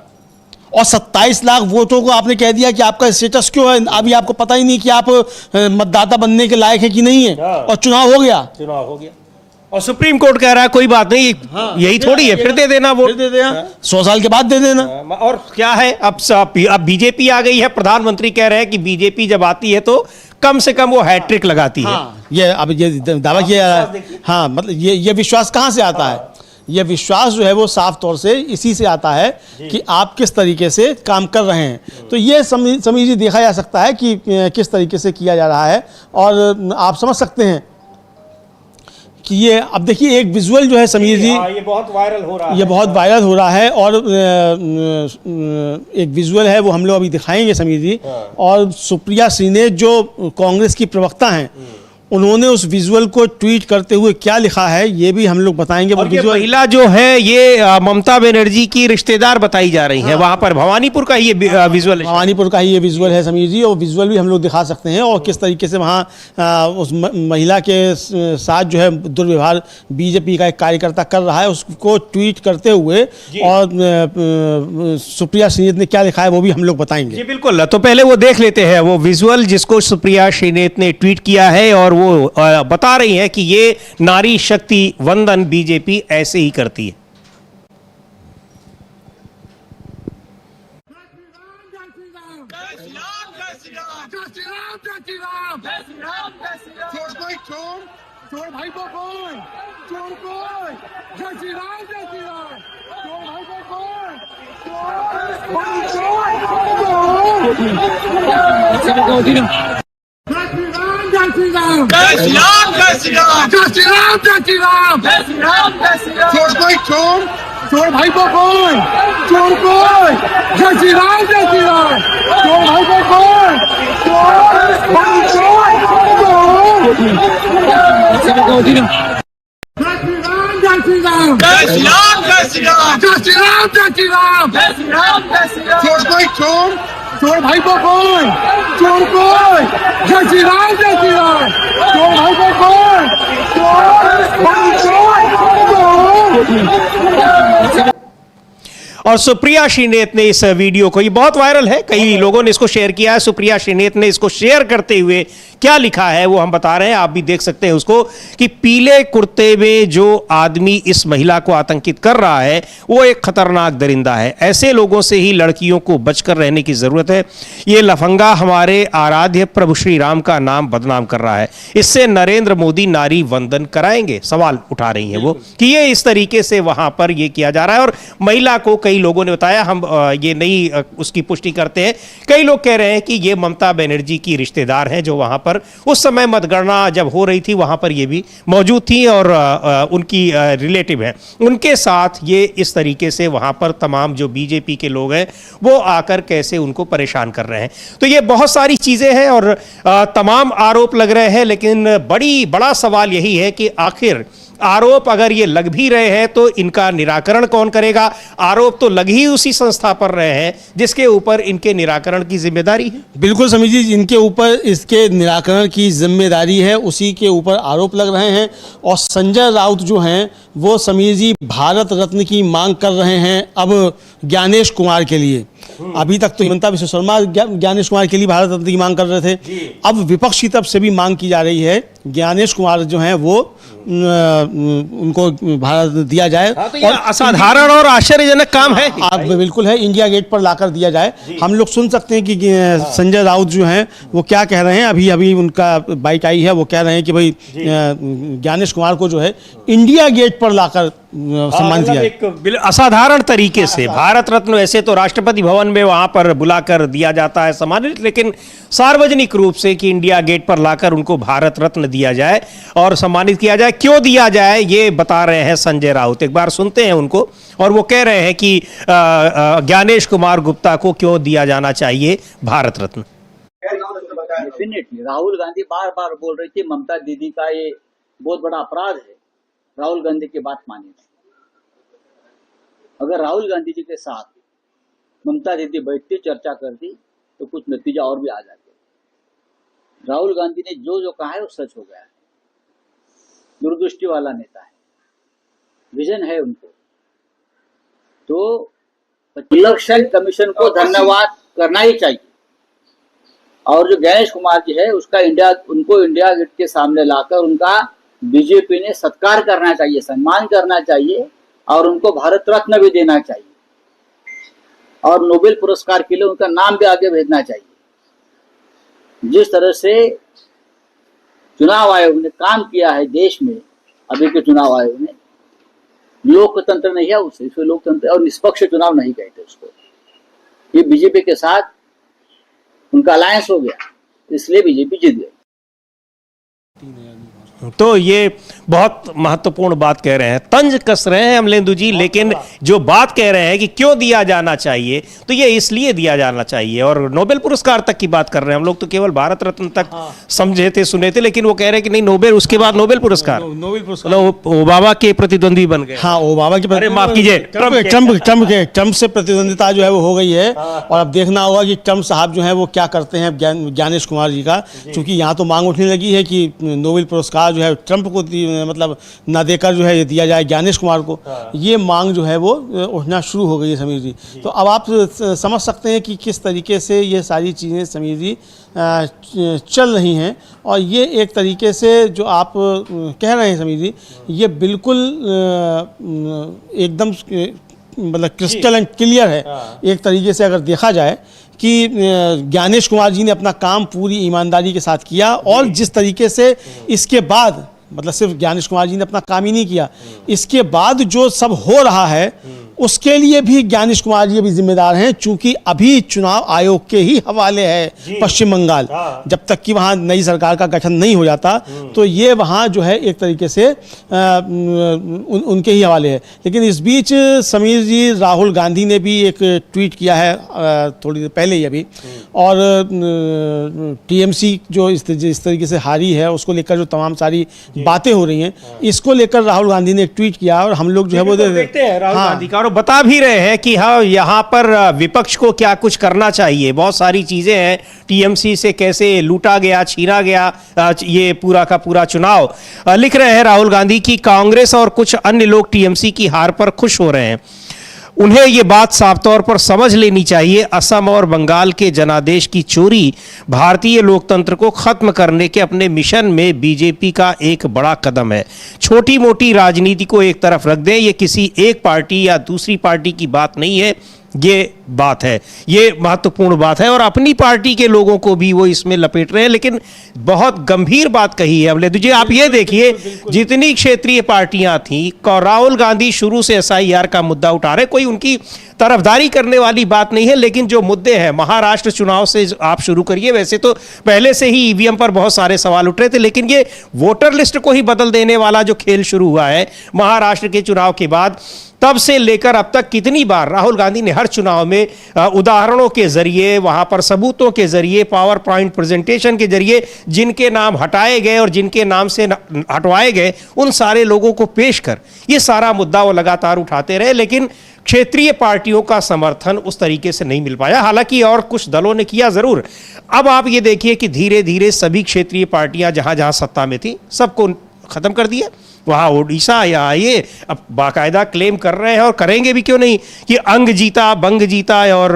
और 27 लाख वोटों को आपने कह दिया कि आपका स्टेटस क्यों है, अभी आपको पता ही नहीं कि आप मतदाता बनने के लायक है कि नहीं है, और चुनाव हो गया। और सुप्रीम कोर्ट कह रहा है कोई बात नहीं, यही थोड़ी है, फिर दे देना वोट, 100 साल के बाद दे देना। और क्या है, अब बीजेपी आ गई है, प्रधानमंत्री कह रहे हैं कि बीजेपी जब आती है तो कम से कम वो हैट्रिक लगाती है। ये अब ये दावा किया जा रहा है। हाँ, मतलब ये विश्वास कहाँ से आता है? ये विश्वास जो है वो साफ तौर से इसी से आता है कि आप किस तरीके से काम कर रहे हैं। तो ये समझिए देखा जा सकता है कि किस तरीके से किया जा रहा है, और आप समझ सकते हैं कि ये, अब देखिए एक विजुअल जो है समीर जी, ये बहुत वायरल हो रहा है, ये बहुत वायरल हो रहा है, और एक विजुअल है वो हम लोग अभी दिखाएंगे समीर जी। और सुप्रिया श्रीनेत जो कांग्रेस की प्रवक्ता हैं, उन्होंने उस विजुअल को ट्वीट करते हुए क्या लिखा है ये भी हम लोग बताएंगे। और ये महिला जो है ये ममता बनर्जी की रिश्तेदार बताई जा रही है, वहां पर भवानीपुर का ही ये विजुअल है, भवानीपुर का ही ये विजुअल है समीर जी, और विजुअल भी हम लोग दिखा सकते हैं, और किस तरीके से वहाँ उस महिला के साथ जो है दुर्व्यवहार बीजेपी का एक कार्यकर्ता कर रहा है, उसको ट्वीट करते हुए, और सुप्रिया श्रीनेत ने क्या लिखा है वो भी हम लोग बताएंगे। जी बिल्कुल, तो पहले वो देख लेते हैं वो विजुअल जिसको सुप्रिया श्रीनेत ने ट्वीट किया है, और वो बता रही है कि ये नारी शक्ति वंदन बीजेपी ऐसे ही करती है। चोर भाई को कौन, चोर कौन, जय श्री राम, जय श्री राम, चोर भाई को कौन, चोर भाई को कौन, जय श्री राम, जय श्री राम, चोर भाई को कौन, और सुप्रिया श्रीनेत ने इस वीडियो को, ये बहुत वायरल है, कई लोगों ने इसको शेयर किया है, सुप्रिया श्रीनेत ने इसको शेयर करते हुए क्या लिखा है वो हम बता रहे हैं, आप भी देख सकते हैं उसको, कि पीले कुर्ते में जो आदमी इस महिला को आतंकित कर रहा है वो एक खतरनाक दरिंदा है, ऐसे लोगों से ही लड़कियों को बचकर रहने की जरूरत है। ये लफंगा हमारे आराध्य प्रभु श्री राम का नाम बदनाम कर रहा है, इससे नरेंद्र मोदी नारी वंदन कराएंगे, सवाल उठा रही है वो कि ये इस तरीके से वहां पर ये किया जा रहा है। और महिला को कई लोगों ने बताया, हम ये नहीं उसकी पुष्टि करते हैं, कई लोग कह रहे हैं कि ये ममता बनर्जी की रिश्तेदार हैं जो वहां पर उस समय मतगणना जब हो रही थी वहां पर ये भी मौजूद थी, और उनकी रिलेटिव हैं, उनके साथ ये इस तरीके से वहां पर तमाम जो बीजेपी के लोग हैं वो आकर कैसे उनको परेशान कर रहे हैं। तो ये बहुत सारी चीजें हैं और तमाम आरोप लग रहे हैं, लेकिन बड़ा सवाल यही है कि आखिर आरोप अगर ये लग भी रहे हैं तो इनका निराकरण कौन करेगा? आरोप तो लग ही उसी संस्था पर रहे हैं जिसके ऊपर इनके निराकरण की जिम्मेदारी है। बिल्कुल समझिए, इनके ऊपर इसके निराकरण की जिम्मेदारी है, उसी के ऊपर आरोप लग रहे हैं। और संजय राउत जो हैं वो समीर जी भारत रत्न की मांग कर रहे हैं अब ज्ञानेश कुमार के लिए। अभी तक तो हिमंता विश्व शर्मा ज्ञानेश कुमार के लिए भारत रत्न की मांग कर रहे थे, अब विपक्ष की तरफ से भी मांग की जा रही है ज्ञानेश कुमार जो हैं वो उनको भारत दिया जाए। तो ये असाधारण और आश्चर्यजनक काम है। आप बिल्कुल है, इंडिया गेट पर लाकर दिया जाए। हम लोग सुन सकते हैं कि संजय राउत जो हैं वो क्या कह रहे हैं। अभी उनका बाइट आई है, वो कह रहे हैं कि भाई ज्ञानेश कुमार को जो है इंडिया गेट पर लाकर सम्मान दिया। एक असाधारण तरीके से भारत रत्न वैसे तो राष्ट्रपति भवन में वहां पर बुलाकर दिया जाता है सम्मानित, लेकिन सार्वजनिक रूप से कि इंडिया गेट पर लाकर उनको भारत रत्न दिया जाए और सम्मानित किया जाए। क्यों दिया जाए ये बता रहे हैं संजय राउत। एक बार सुनते हैं उनको, और वो कह रहे हैं कि ज्ञानेश कुमार गुप्ता को क्यों दिया जाना चाहिए भारत रत्न। डेफिनेटली राहुल गांधी बार बार बोल रही थी ममता दीदी का ये बहुत बड़ा अपराध है, राहुल गांधी की बात मानी नहीं। अगर राहुल गांधी जी के साथ ममता दीदी बैठती, चर्चा करती, तो कुछ नतीजा और भी आ जाते। राहुल गांधी ने जो जो कहा है वो सच हो गया है। दूरदृष्टि वाला नेता है, विजन है उनको। तो इलेक्शन कमीशन को धन्यवाद करना ही चाहिए। और जो ज्ञानेश कुमार जी है उनको इंडिया गेट के सामने लाकर उनका बीजेपी ने सत्कार करना चाहिए, सम्मान करना चाहिए, और उनको भारत रत्न भी देना चाहिए, और नोबेल पुरस्कार के लिए उनका नाम भी आगे भेजना चाहिए। जिस तरह से चुनाव आयोग ने काम किया है देश में, अभी के चुनाव आयोग ने लोकतंत्र नहीं है उससे, इसमें लोकतंत्र और निष्पक्ष चुनाव नहीं कहते उसको। ये बीजेपी के साथ उनका अलायंस हो गया, इसलिए बीजेपी जीत गई। तो ये बहुत महत्वपूर्ण बात कह रहे हैं, तंज कस रहे हैं अमलेंदु जी, लेकिन जो बात कह रहे हैं कि क्यों दिया जाना चाहिए, तो ये इसलिए दिया जाना चाहिए। और नोबेल पुरस्कार तक की बात कर रहे हैं हम लोग, तो केवल भारत रत्न तक समझे थे, सुने थे, लेकिन वो कह रहे हैं कि नहीं नोबेल, उसके बाद नोबेल पुरस्कार। ओबामा के प्रतिद्वंदी बन गए। हाँ, ओबामा के, अरे माफ कीजिए, ट्रम्प से प्रतिद्वंदिता जो है वो हो गई है। और अब देखना होगा कि ट्रम्प साहब जो है वो क्या करते हैं ज्ञानेश कुमार जी का, क्योंकि यहाँ तो मांग उठने लगी है कि नोबेल पुरस्कार जो है ट्रम्प को मतलब ना देकर जो है ये दिया जाए ज्ञानेश कुमार को। ये मांग जो है वो उठना शुरू हो गई है समीर जी। तो अब आप समझ सकते हैं कि किस तरीके से ये सारी चीज़ें समीर जी चल रही हैं। और ये एक तरीके से जो आप कह रहे हैं समीर जी, ये बिल्कुल एकदम मतलब क्रिस्टल एंड क्लियर है एक तरीके से अगर देखा जाए कि ज्ञानेश कुमार जी ने अपना काम पूरी ईमानदारी के साथ किया। और जिस तरीके से इसके बाद, मतलब सिर्फ ज्ञानेश कुमार जी ने अपना काम ही नहीं किया, इसके बाद जो सब हो रहा है उसके लिए भी ज्ञानेश कुमार जी भी जिम्मेदार हैं, चूंकि अभी चुनाव आयोग के ही हवाले है पश्चिम बंगाल। जब तक कि वहाँ नई सरकार का गठन नहीं हो जाता तो ये वहाँ जो है एक तरीके से उनके ही हवाले है। लेकिन इस बीच समीर जी, राहुल गांधी ने भी एक ट्वीट किया है थोड़ी देर पहले ही अभी, और टीएमसी जो इस तरीके से हारी है उसको लेकर जो तमाम सारी बातें हो रही हैं, इसको लेकर राहुल गांधी ने एक ट्वीट किया। और हम लोग जो है वो देखते हैं राहुल गांधी का, और बता भी रहे हैं कि हाँ यहाँ पर विपक्ष को क्या कुछ करना चाहिए। बहुत सारी चीजें हैं, टीएमसी से कैसे लूटा गया, छीना गया ये पूरा का पूरा चुनाव। लिख रहे हैं राहुल गांधी की कांग्रेस और कुछ अन्य लोग टीएमसी की हार पर खुश हो रहे हैं। उन्हें ये बात साफ तौर पर समझ लेनी चाहिए, असम और बंगाल के जनादेश की चोरी भारतीय लोकतंत्र को खत्म करने के अपने मिशन में बीजेपी का एक बड़ा कदम है। छोटी मोटी राजनीति को एक तरफ रख दें, ये किसी एक पार्टी या दूसरी पार्टी की बात नहीं है, ये बात है, ये महत्वपूर्ण बात है। और अपनी पार्टी के लोगों को भी वो इसमें लपेट रहे हैं। लेकिन बहुत गंभीर बात कही है अमलेंदु जी, आप ये देखिए जितनी क्षेत्रीय पार्टियां थी, राहुल गांधी शुरू से एसआईआर का मुद्दा उठा रहे, कोई उनकी तरफदारी करने वाली बात नहीं है। लेकिन जो मुद्दे हैं, महाराष्ट्र चुनाव से आप शुरू करिए, वैसे तो पहले से ही ईवीएम पर बहुत सारे सवाल उठ रहे थे, लेकिन ये वोटर लिस्ट को ही बदल देने वाला जो खेल शुरू हुआ है महाराष्ट्र के चुनाव के बाद, तब से लेकर अब तक कितनी बार राहुल गांधी ने हर चुनाव में उदाहरणों के जरिए, वहां पर सबूतों के जरिए, पावर पॉइंट प्रेजेंटेशन के जरिए जिनके नाम हटाए गए और जिनके नाम से हटवाए गए उन सारे लोगों को पेश कर ये सारा मुद्दा वो लगातार उठाते रहे। लेकिन क्षेत्रीय पार्टियों का समर्थन उस तरीके से नहीं मिल पाया, हालांकि और कुछ दलों ने किया जरूर। अब आप ये देखिए कि धीरे धीरे सभी क्षेत्रीय पार्टियां जहां जहां सत्ता में थी सबको खत्म कर दिया। वहाँ ओडिशा या ये अब बाकायदा क्लेम कर रहे हैं और करेंगे भी, क्यों नहीं, कि अंग जीता, बंग जीता और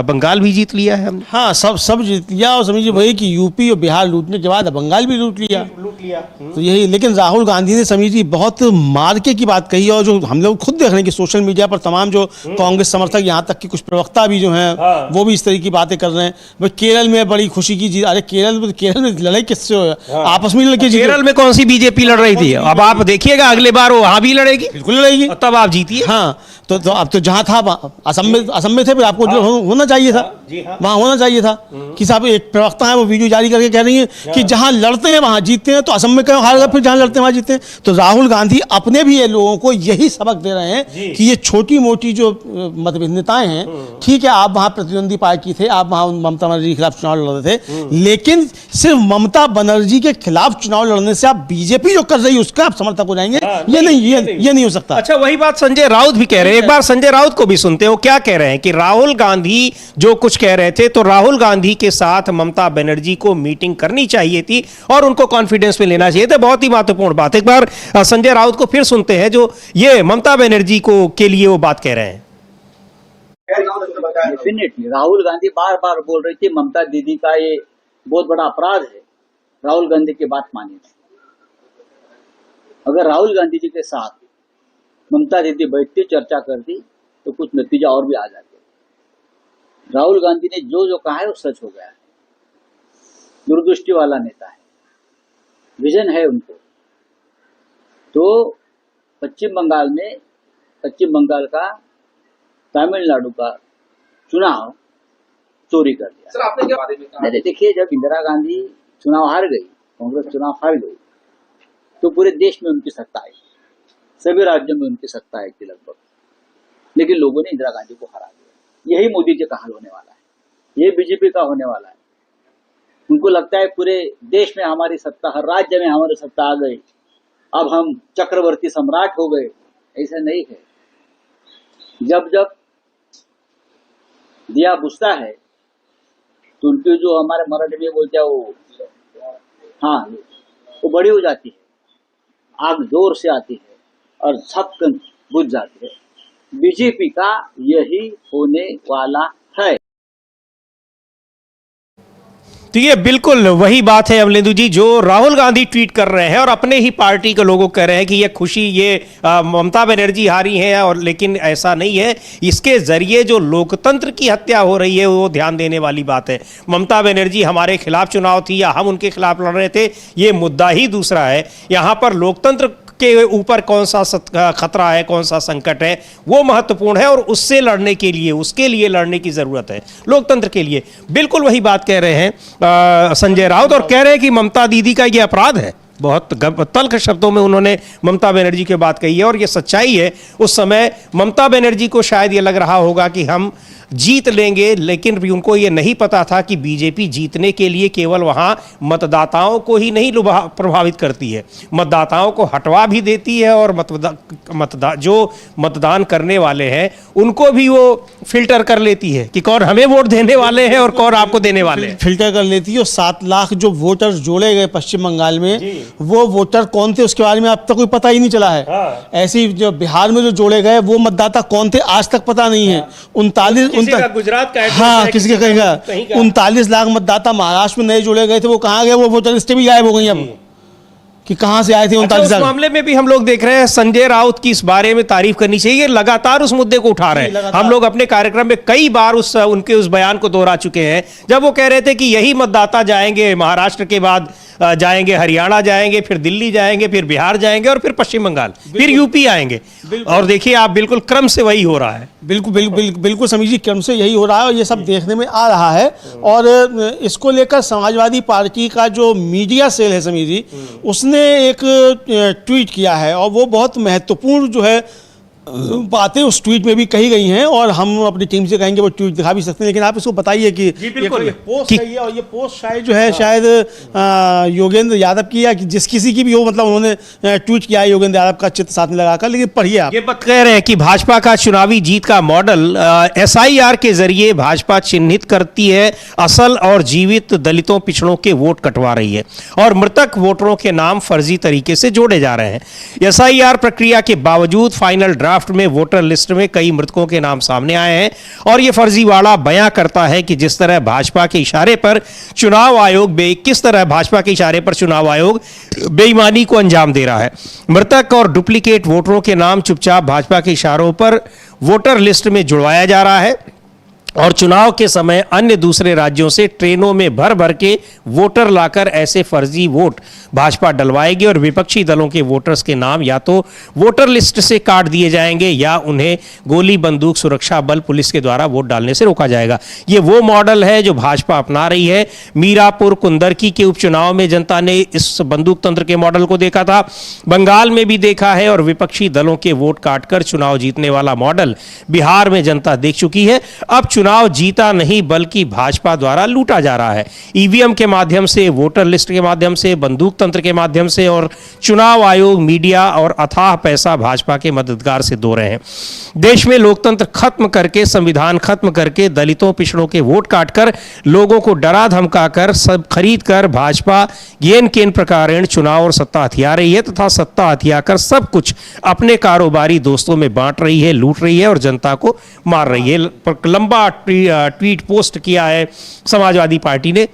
बंगाल भी जीत लिया है हमने। हाँ, सब जीत लिया। और समझिए वही कि यूपी और बिहार लूटने के बाद बंगाल भी लूट लिया। तो यही, लेकिन राहुल गांधी ने समझिए बहुत मार्के की बात कही। और जो हम लोग खुद देख रहे हैं कि सोशल मीडिया पर तमाम जो कांग्रेस समर्थक, यहाँ तक कि कुछ प्रवक्ता भी जो हैं वो भी इस तरह की बातें कर रहे हैं। भाई केरल में बड़ी खुशी की जीत, अरे केरल में लड़ाई किससे हो, आपस में लड़के जीते। केरल में कौन सी बीजेपी लड़ रही थी? अब आप देखिएगा अगले बार वो वहां भी लड़ेगी, बिल्कुल लड़ेगी, और तब आप जीतिए। हाँ, तो अब तो जहां था असम में थे, फिर आपको जो होना चाहिए था वहां होना चाहिए था। कि साहब एक प्रवक्ता है वो वीडियो जारी करके कह रही है कि जहां लड़ते हैं वहां जीतते हैं, तो असम में क्यों हार गए, फिर जहां लड़ते हैं वहां जीतते हैं। तो राहुल गांधी अपने भी ये लोगों को यही सबक दे रहे हैं कि ये छोटी मोटी जो मतभिन्नताएं हैं, ठीक है, आप वहां प्रतिद्वंदी पार्टी थे, आप वहां ममता बनर्जी के खिलाफ चुनाव लड़ रहे थे, लेकिन सिर्फ ममता बनर्जी के खिलाफ चुनाव लड़ने से आप बीजेपी जो कर रही है उसका आप समर्थक हो जाएंगे, ये नहीं हो सकता। अच्छा, वही बात संजय राउत भी कह रहे हैं। एक बार संजय राउत को भी सुनते हैं, वो क्या कह रहे हैं कि राहुल गांधी जो कुछ कह रहे थे, तो राहुल गांधी के साथ ममता बनर्जी को मीटिंग करनी चाहिए थी और उनको कॉन्फिडेंस में लेना चाहिए था। बहुत ही महत्वपूर्ण बात। एक बार संजय राउत को फिर सुनते हैं, जो ये ममता बनर्जी को के लिए वो बात कह रहे हैं। डेफिनेटली राहुल गांधी बार बार बोल रही थी ममता दीदी का ये बहुत बड़ा अपराध है, राहुल गांधी की बात मानी। अगर राहुल गांधी जी के साथ ममता दीदी बैठती, चर्चा करती, तो कुछ नतीजा और भी आ जाते। राहुल गांधी ने जो कहा है वो सच हो गया है। दूरदृष्टि वाला नेता है, विजन है उनको। तो पश्चिम बंगाल का तमिलनाडु का चुनाव चोरी कर दिया। सर, आपने क्या बारे में कहा? नहीं, देखिए, जब इंदिरा गांधी चुनाव हार गई, कांग्रेस चुनाव हार गई, तो पूरे देश में उनकी सत्ता आई, सभी राज्यों में उनकी सत्ता आई थी लगभग, लेकिन लोगों ने इंदिरा गांधी को हरा दिया। यही मोदी जी का हाल होने वाला है, यही बीजेपी का होने वाला है। उनको लगता है पूरे देश में हमारी सत्ता, हर राज्य में हमारी सत्ता आ गई, अब हम चक्रवर्ती सम्राट हो गए। ऐसा नहीं है। जब जब दिया बुझता है तो उनकी जो हमारे मराठी में बोलते हैं वो, हाँ, वो बड़ी हो जाती है, आग जोर से आती है और छपकन बुझ जाती है। बीजेपी का यही होने वाला है। तो ये बिल्कुल वही बात है अमलेंदु जी, जो राहुल गांधी ट्वीट कर रहे हैं और अपने ही पार्टी के लोगों कह रहे हैं कि ये खुशी, ये ममता बनर्जी हारी हैं, और लेकिन ऐसा नहीं है। इसके जरिए जो लोकतंत्र की हत्या हो रही है वो ध्यान देने वाली बात है। ममता बनर्जी हमारे खिलाफ चुनाव थी या हम उनके खिलाफ लड़ रहे थे, ये मुद्दा ही दूसरा है। यहाँ पर लोकतंत्र के ऊपर कौन सा खतरा है, कौन सा संकट है, वो महत्वपूर्ण है, और उससे लड़ने के लिए, उसके लिए लड़ने की जरूरत है लोकतंत्र के लिए। बिल्कुल वही बात कह रहे हैं संजय राउत, और कह रहे हैं कि ममता दीदी का ये अपराध है। बहुत तल्ख शब्दों में उन्होंने ममता बनर्जी की बात कही है, और ये सच्चाई है। उस समय ममता बनर्जी को शायद ये लग रहा होगा कि हम जीत लेंगे, लेकिन भी उनको ये नहीं पता था कि बीजेपी जीतने के लिए केवल वहाँ मतदाताओं को ही नहीं प्रभावित करती है, मतदाताओं को हटवा भी देती है, और जो मतदान करने वाले हैं उनको भी वो फिल्टर कर लेती है कि कौन हमें वोट देने वाले हैं और कौन आपको देने वाले हैं। फिल्टर कर लेती है। और 7 लाख जो वोटर जोड़े गए पश्चिम बंगाल में, वो वोटर कौन थे उसके बारे में अब तक कोई पता ही नहीं चला है। ऐसे ही जो बिहार में जो जोड़े गए वो मतदाता कौन थे आज तक पता नहीं है। 39 गुजरात का, हाँ, किसी का कहेगा 39 लाख मतदाता महाराष्ट्र में नए जोड़े गए थे, वो कहाँ गए? वो वोटर लिस्ट भी गायब हो गई अब कि कहां से आए थे 39 लाख। मामले में भी हम लोग देख रहे हैं संजय राउत की इस बारे में तारीफ करनी चाहिए, लगातार उस मुद्दे को उठा रहे हैं। हम लोग अपने कार्यक्रम में कई बार उनके उस बयान को दोहरा चुके हैं, जब वो कह रहे थे कि यही मतदाता जाएंगे महाराष्ट्र के बाद, जाएंगे हरियाणा, जाएंगे फिर दिल्ली, जाएंगे फिर बिहार, जाएंगे और फिर पश्चिम बंगाल, फिर यूपी आएंगे। और देखिए आप, बिल्कुल क्रम से वही हो रहा है। बिल्कुल समझिए, क्रम से यही हो रहा है और ये सब देखने में आ रहा है। और इसको लेकर समाजवादी पार्टी का जो मीडिया सेल है समीर जी, उसने एक ट्वीट किया है, और वो बहुत महत्वपूर्ण जो है बातें उस ट्वीट में भी कही गई हैं और हम अपनी टीम से कहेंगे वो ट्वीट दिखा भी सकते हैं, लेकिन आप इसको बताइए कि बिल्कुल। ये पोस्ट है और ये पोस्ट शायद जो है शायद योगेंद्र यादव की या जिस किसी की भी हो, मतलब उन्होंने ट्वीट किया है योगेंद्र यादव का चित्र साथ में लगाकर। लेकिन पढ़िए आप। ये बात कह रहे हैं कि भाजपा का चुनावी जीत का मॉडल एसआईआर के जरिए भाजपा चिन्हित करती है, असल और जीवित दलितों पिछड़ों के वोट कटवा रही है और मृतक वोटरों के नाम फर्जी तरीके से जोड़े जा रहे हैं। एसआईआर प्रक्रिया के बावजूद फाइनल ड्राफ्ट में वोटर लिस्ट में कई मृतकों के नाम सामने आए हैं और यह फर्जीवाड़ा बयां करता है कि जिस तरह भाजपा के इशारे पर चुनाव आयोग बेईमानी को अंजाम दे रहा है। मृतक और डुप्लीकेट वोटरों के नाम चुपचाप भाजपा के इशारों पर वोटर लिस्ट में जुड़वाया जा रहा है और चुनाव के समय अन्य दूसरे राज्यों से ट्रेनों में भर भर के वोटर लाकर ऐसे फर्जी वोट भाजपा डलवाएगी और विपक्षी दलों के वोटर्स के नाम या तो वोटर लिस्ट से काट दिए जाएंगे या उन्हें गोली बंदूक सुरक्षा बल पुलिस के द्वारा वोट डालने से रोका जाएगा। ये वो मॉडल है जो भाजपा अपना रही है। मीरापुर कुंदरकी के उपचुनाव में जनता ने इस बंदूक तंत्र के मॉडल को देखा था, बंगाल में भी देखा है और विपक्षी दलों के वोट काटकर चुनाव जीतने वाला मॉडल बिहार में जनता देख चुकी है। अब चुनाव जीता नहीं बल्कि भाजपा द्वारा लूटा जा रहा है। ईवीएम के माध्यम से, वोटर लिस्ट के माध्यम से, बंदूक तंत्र के माध्यम से और चुनाव आयोग, मीडिया और अथाह पैसा भाजपा के मददगार से दो रहे हैं। देश में लोकतंत्र खत्म करके, संविधान खत्म करके, दलितों पिछड़ों के वोट काटकर, लोगों को डरा धमकाकर, सब खरीद कर भाजपा येन केन प्रकारेण चुनाव और सत्ता हथिया रही है तथा सत्ता हथियाकर सब कुछ अपने कारोबारी दोस्तों में बांट रही है, लूट रही है और जनता को मार रही है। लंबा ट्वीट पोस्ट किया है समाजवादी पार्टी ने।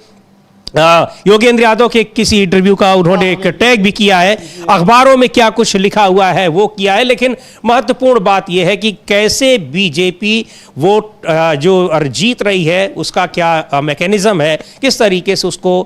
योगेंद्र यादव के किसी इंटरव्यू का उन्होंने एक टैग भी किया है, अखबारों में क्या कुछ लिखा हुआ है वो किया है, लेकिन महत्वपूर्ण बात यह है कि कैसे बीजेपी वोट जो जीत रही है उसका क्या मैकेनिज्म है, किस तरीके से उसको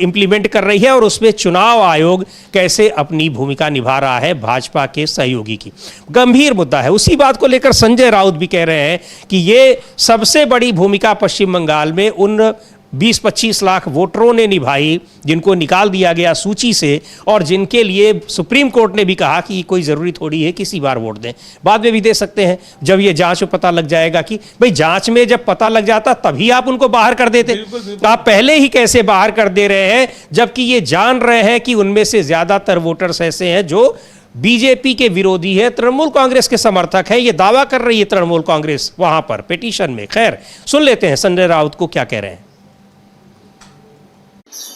इंप्लीमेंट कर रही है और उसमें चुनाव आयोग कैसे अपनी भूमिका निभा रहा है भाजपा के सहयोगी की। गंभीर मुद्दा है। उसी बात को लेकर संजय राउत भी कह रहे हैं कि ये सबसे बड़ी भूमिका पश्चिम बंगाल में उन 20-25 लाख वोटरों ने निभाई जिनको निकाल दिया गया सूची से और जिनके लिए सुप्रीम कोर्ट ने भी कहा कि कोई ज़रूरी थोड़ी है किसी बार वोट दें, बाद में भी दे सकते हैं जब ये जांच में पता लग जाएगा। कि भाई जांच में जब पता लग जाता तभी आप उनको बाहर कर देते। तो आप पहले ही कैसे बाहर कर दे रहे हैं जबकि ये जान रहे हैं कि उनमें से ज़्यादातर वोटर्स ऐसे हैं जो बीजेपी के विरोधी है, तृणमूल कांग्रेस के समर्थक है। ये दावा कर रही है तृणमूल कांग्रेस वहां पर पिटीशन में। खैर, सुन लेते हैं संजय राउत को क्या कह रहे हैं।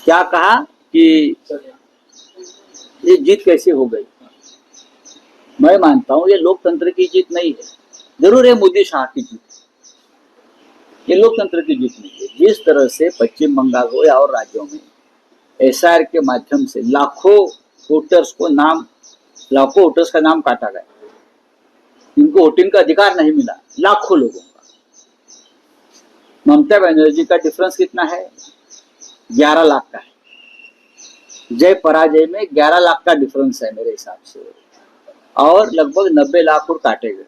क्या कहा कि ये जीत कैसे हो गई। मैं मानता हूं ये लोकतंत्र की जीत नहीं है, जरूर है मोदी शाह की जीत, ये लोकतंत्र की जीत नहीं है। जिस तरह से पश्चिम बंगाल हो या और राज्यों में एसआईआर के माध्यम से लाखों वोटर्स का नाम काटा गया, इनको वोटिंग का अधिकार नहीं मिला, लाखों लोगों का। ममता बनर्जी का डिफरेंस कितना है? 11 लाख का है। जय पराजय में 11 लाख का डिफरेंस है मेरे हिसाब से, और लगभग 90 लाख वोट काटे गए।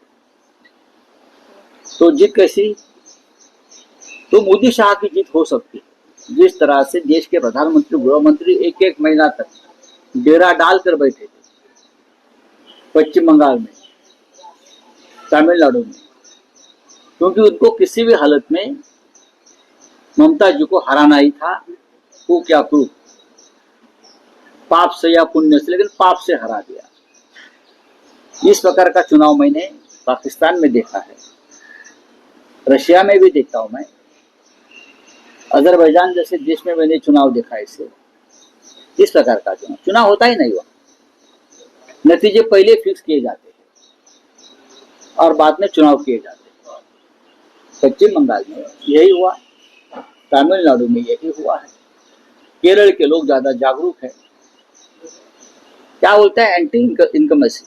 तो जीत कैसी? तो मोदी शाह की जीत हो सकती है। जिस तरह से देश के प्रधानमंत्री, गृह मंत्री एक महीना तक डेरा डालकर बैठे थे पश्चिम बंगाल में, तमिलनाडु में, क्योंकि उनको किसी भी हालत में ममता जी को हराना ही था। वो क्या प्रूफ, पाप से या पुण्य से, लेकिन पाप से हरा दिया। इस प्रकार का चुनाव मैंने पाकिस्तान में देखा है, रशिया में भी देखता हूं मैं, अजरबैजान जैसे देश में मैंने चुनाव देखा है। इस प्रकार का चुनाव होता ही नहीं हुआ। नतीजे पहले फिक्स किए जाते हैं और बाद में चुनाव किए जाते हैं। पश्चिम बंगाल में यही हुआ, तमिलनाडु में यही हुआ है। केरल के लोग ज्यादा जागरूक हैं। क्या बोलता है एंटी इनकमेसी।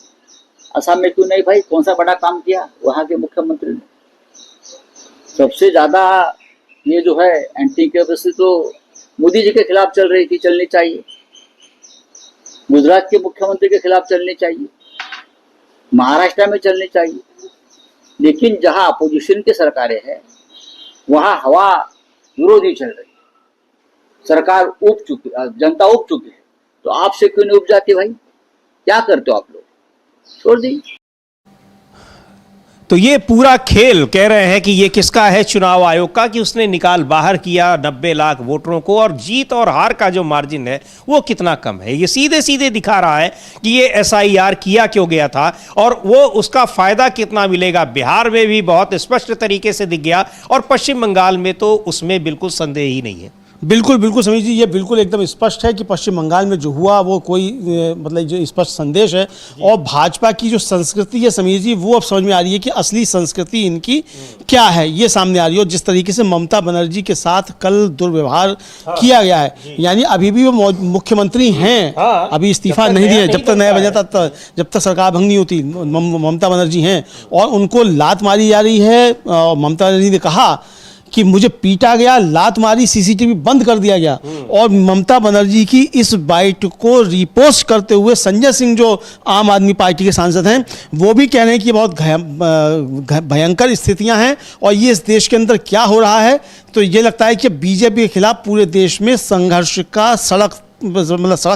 असम में क्यों नहीं भाई, कौन सा बड़ा काम किया वहां के मुख्यमंत्री ने? सबसे ज्यादा ये जो है एंटी इनकमेसी तो मोदी जी के खिलाफ चल रही थी, चलनी चाहिए। गुजरात के मुख्यमंत्री के खिलाफ चलनी चाहिए, महाराष्ट्र में चलनी चाहिए। लेकिन जहां अपोजिशन की सरकारें हैं वहां हवा विरोधी चल रही, सरकार उब चुकी, जनता उब चुकी है। तो आपसे क्यों नहीं उब जाती भाई? क्या करते हो आप लोग? छोड़ दी। तो ये पूरा खेल कह रहे हैं कि ये किसका है, चुनाव आयोग का, कि उसने निकाल बाहर किया 90 लाख वोटरों को, और जीत और हार का जो मार्जिन है वो कितना कम है। ये सीधे सीधे दिखा रहा है कि ये SIR किया क्यों गया था और वो उसका फायदा कितना मिलेगा। बिहार में भी बहुत स्पष्ट तरीके से दिख गया और पश्चिम बंगाल में तो उसमें बिल्कुल संदेह ही नहीं है। बिल्कुल बिल्कुल समीर जी, ये बिल्कुल एकदम स्पष्ट है कि पश्चिम बंगाल में जो हुआ वो कोई मतलब जो स्पष्ट संदेश है। और भाजपा की जो संस्कृति है समीर जी, वो अब समझ में आ रही है कि असली संस्कृति इनकी क्या है, ये सामने आ रही है। और जिस तरीके से ममता बनर्जी के साथ कल दुर्व्यवहार किया गया है, यानी अभी भी वो मुख्यमंत्री हैं, अभी इस्तीफा नहीं दिया, जब तक नया बन जाता, जब तक सरकार भंग नहीं होती, ममता बनर्जी हैं और उनको लात मारी जा रही है। ममता बनर्जी ने कहा कि मुझे पीटा गया, लात मारी, CCTV बंद कर दिया गया। और ममता बनर्जी की इस बाइट को रिपोस्ट करते हुए संजय सिंह जो आम आदमी पार्टी के सांसद हैं, वो भी कह रहे हैं कि ये बहुत भयंकर स्थितियां हैं और ये इस देश के अंदर क्या हो रहा है। तो ये लगता है कि बीजेपी के खिलाफ पूरे देश में संघर्ष का सड़क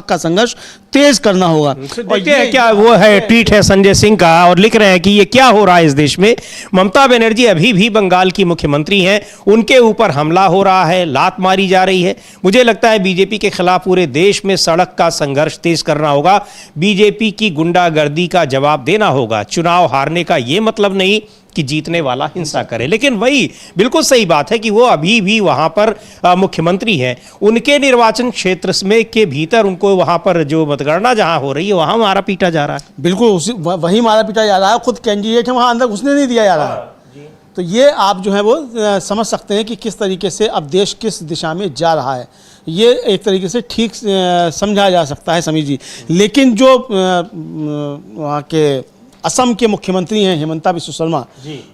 का संघर्ष तेज करना होगा। और ये क्या वो है, ट्वीट है संजय सिंह का और लिख रहे हैं कि ये क्या हो रहा है इस देश में। ममता बनर्जी अभी भी बंगाल की मुख्यमंत्री हैं, उनके ऊपर हमला हो रहा है, लात मारी जा रही है। मुझे लगता है बीजेपी के खिलाफ पूरे देश में सड़क का संघर्ष तेज करना होगा। बीजेपी की गुंडागर्दी का जवाब देना होगा। चुनाव हारने का ये मतलब नहीं कि जीतने वाला हिंसा करे, लेकिन वही बिल्कुल सही बात है कि वो अभी भी वहां पर मुख्यमंत्री हैं। उनके निर्वाचन क्षेत्र में के भीतर उनको वहां पर जो मतगणना जहां हो रही है वहां मारा पीटा जा रहा है। बिल्कुल वही मारा पीटा जा रहा है। खुद कैंडिडेट है, वहां अंदर घुसने नहीं दिया जा रहा है। तो ये आप जो है वो समझ सकते हैं कि किस तरीके से अब देश किस दिशा में जा रहा है। ये एक तरीके से ठीक समझा जा सकता है समीर जी। लेकिन जो वहाँ के असम के मुख्यमंत्री हैं हिमंता बिस्वा शर्मा,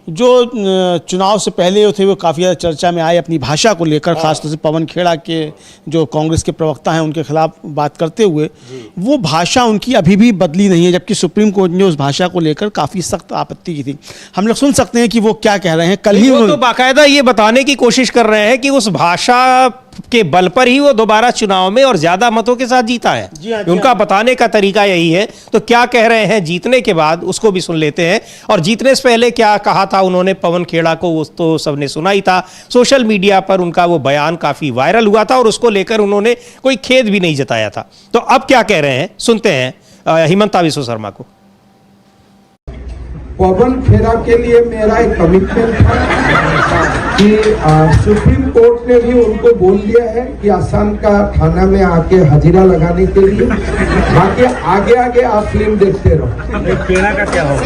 जो चुनाव से पहले थे वो काफ़ी ज़्यादा चर्चा में आए अपनी भाषा को लेकर, खासतौर से पवन खेड़ा के जो कांग्रेस के प्रवक्ता हैं उनके खिलाफ बात करते हुए। वो भाषा उनकी अभी भी बदली नहीं है, जबकि सुप्रीम कोर्ट ने उस भाषा को लेकर काफ़ी सख्त आपत्ति की थी। हम लोग सुन सकते हैं कि वो क्या कह रहे हैं। कल ही वो तो बाकायदा ये बताने की कोशिश कर रहे हैं कि उस भाषा के बल पर ही वो दोबारा चुनाव में और ज्यादा मतों के साथ जीता है। उनका बताने का तरीका यही है। तो क्या कह रहे हैं जीतने के बाद, उसको भी सुन लेते हैं। और जीतने से पहले क्या कहा था उन्होंने पवन खेड़ा को, वो तो सबने सुना ही था। सोशल मीडिया पर उनका वो बयान काफी वायरल हुआ था और उसको लेकर उन्होंने कोई खेद भी नहीं जताया था। तो अब क्या कह रहे हैं, सुनते हैं हिमंता बिस्वा शर्मा को। पवन खेड़ा के लिए मेरा एक कमिटमेंट था कि सुप्रीम कोर्ट ने भी उनको बोल दिया है कि असम का थाना में आके हाजिरा लगाने के लिए। बाकी आगे आगे आप फिल्म देखते रहो। खेड़ा का क्या होगा?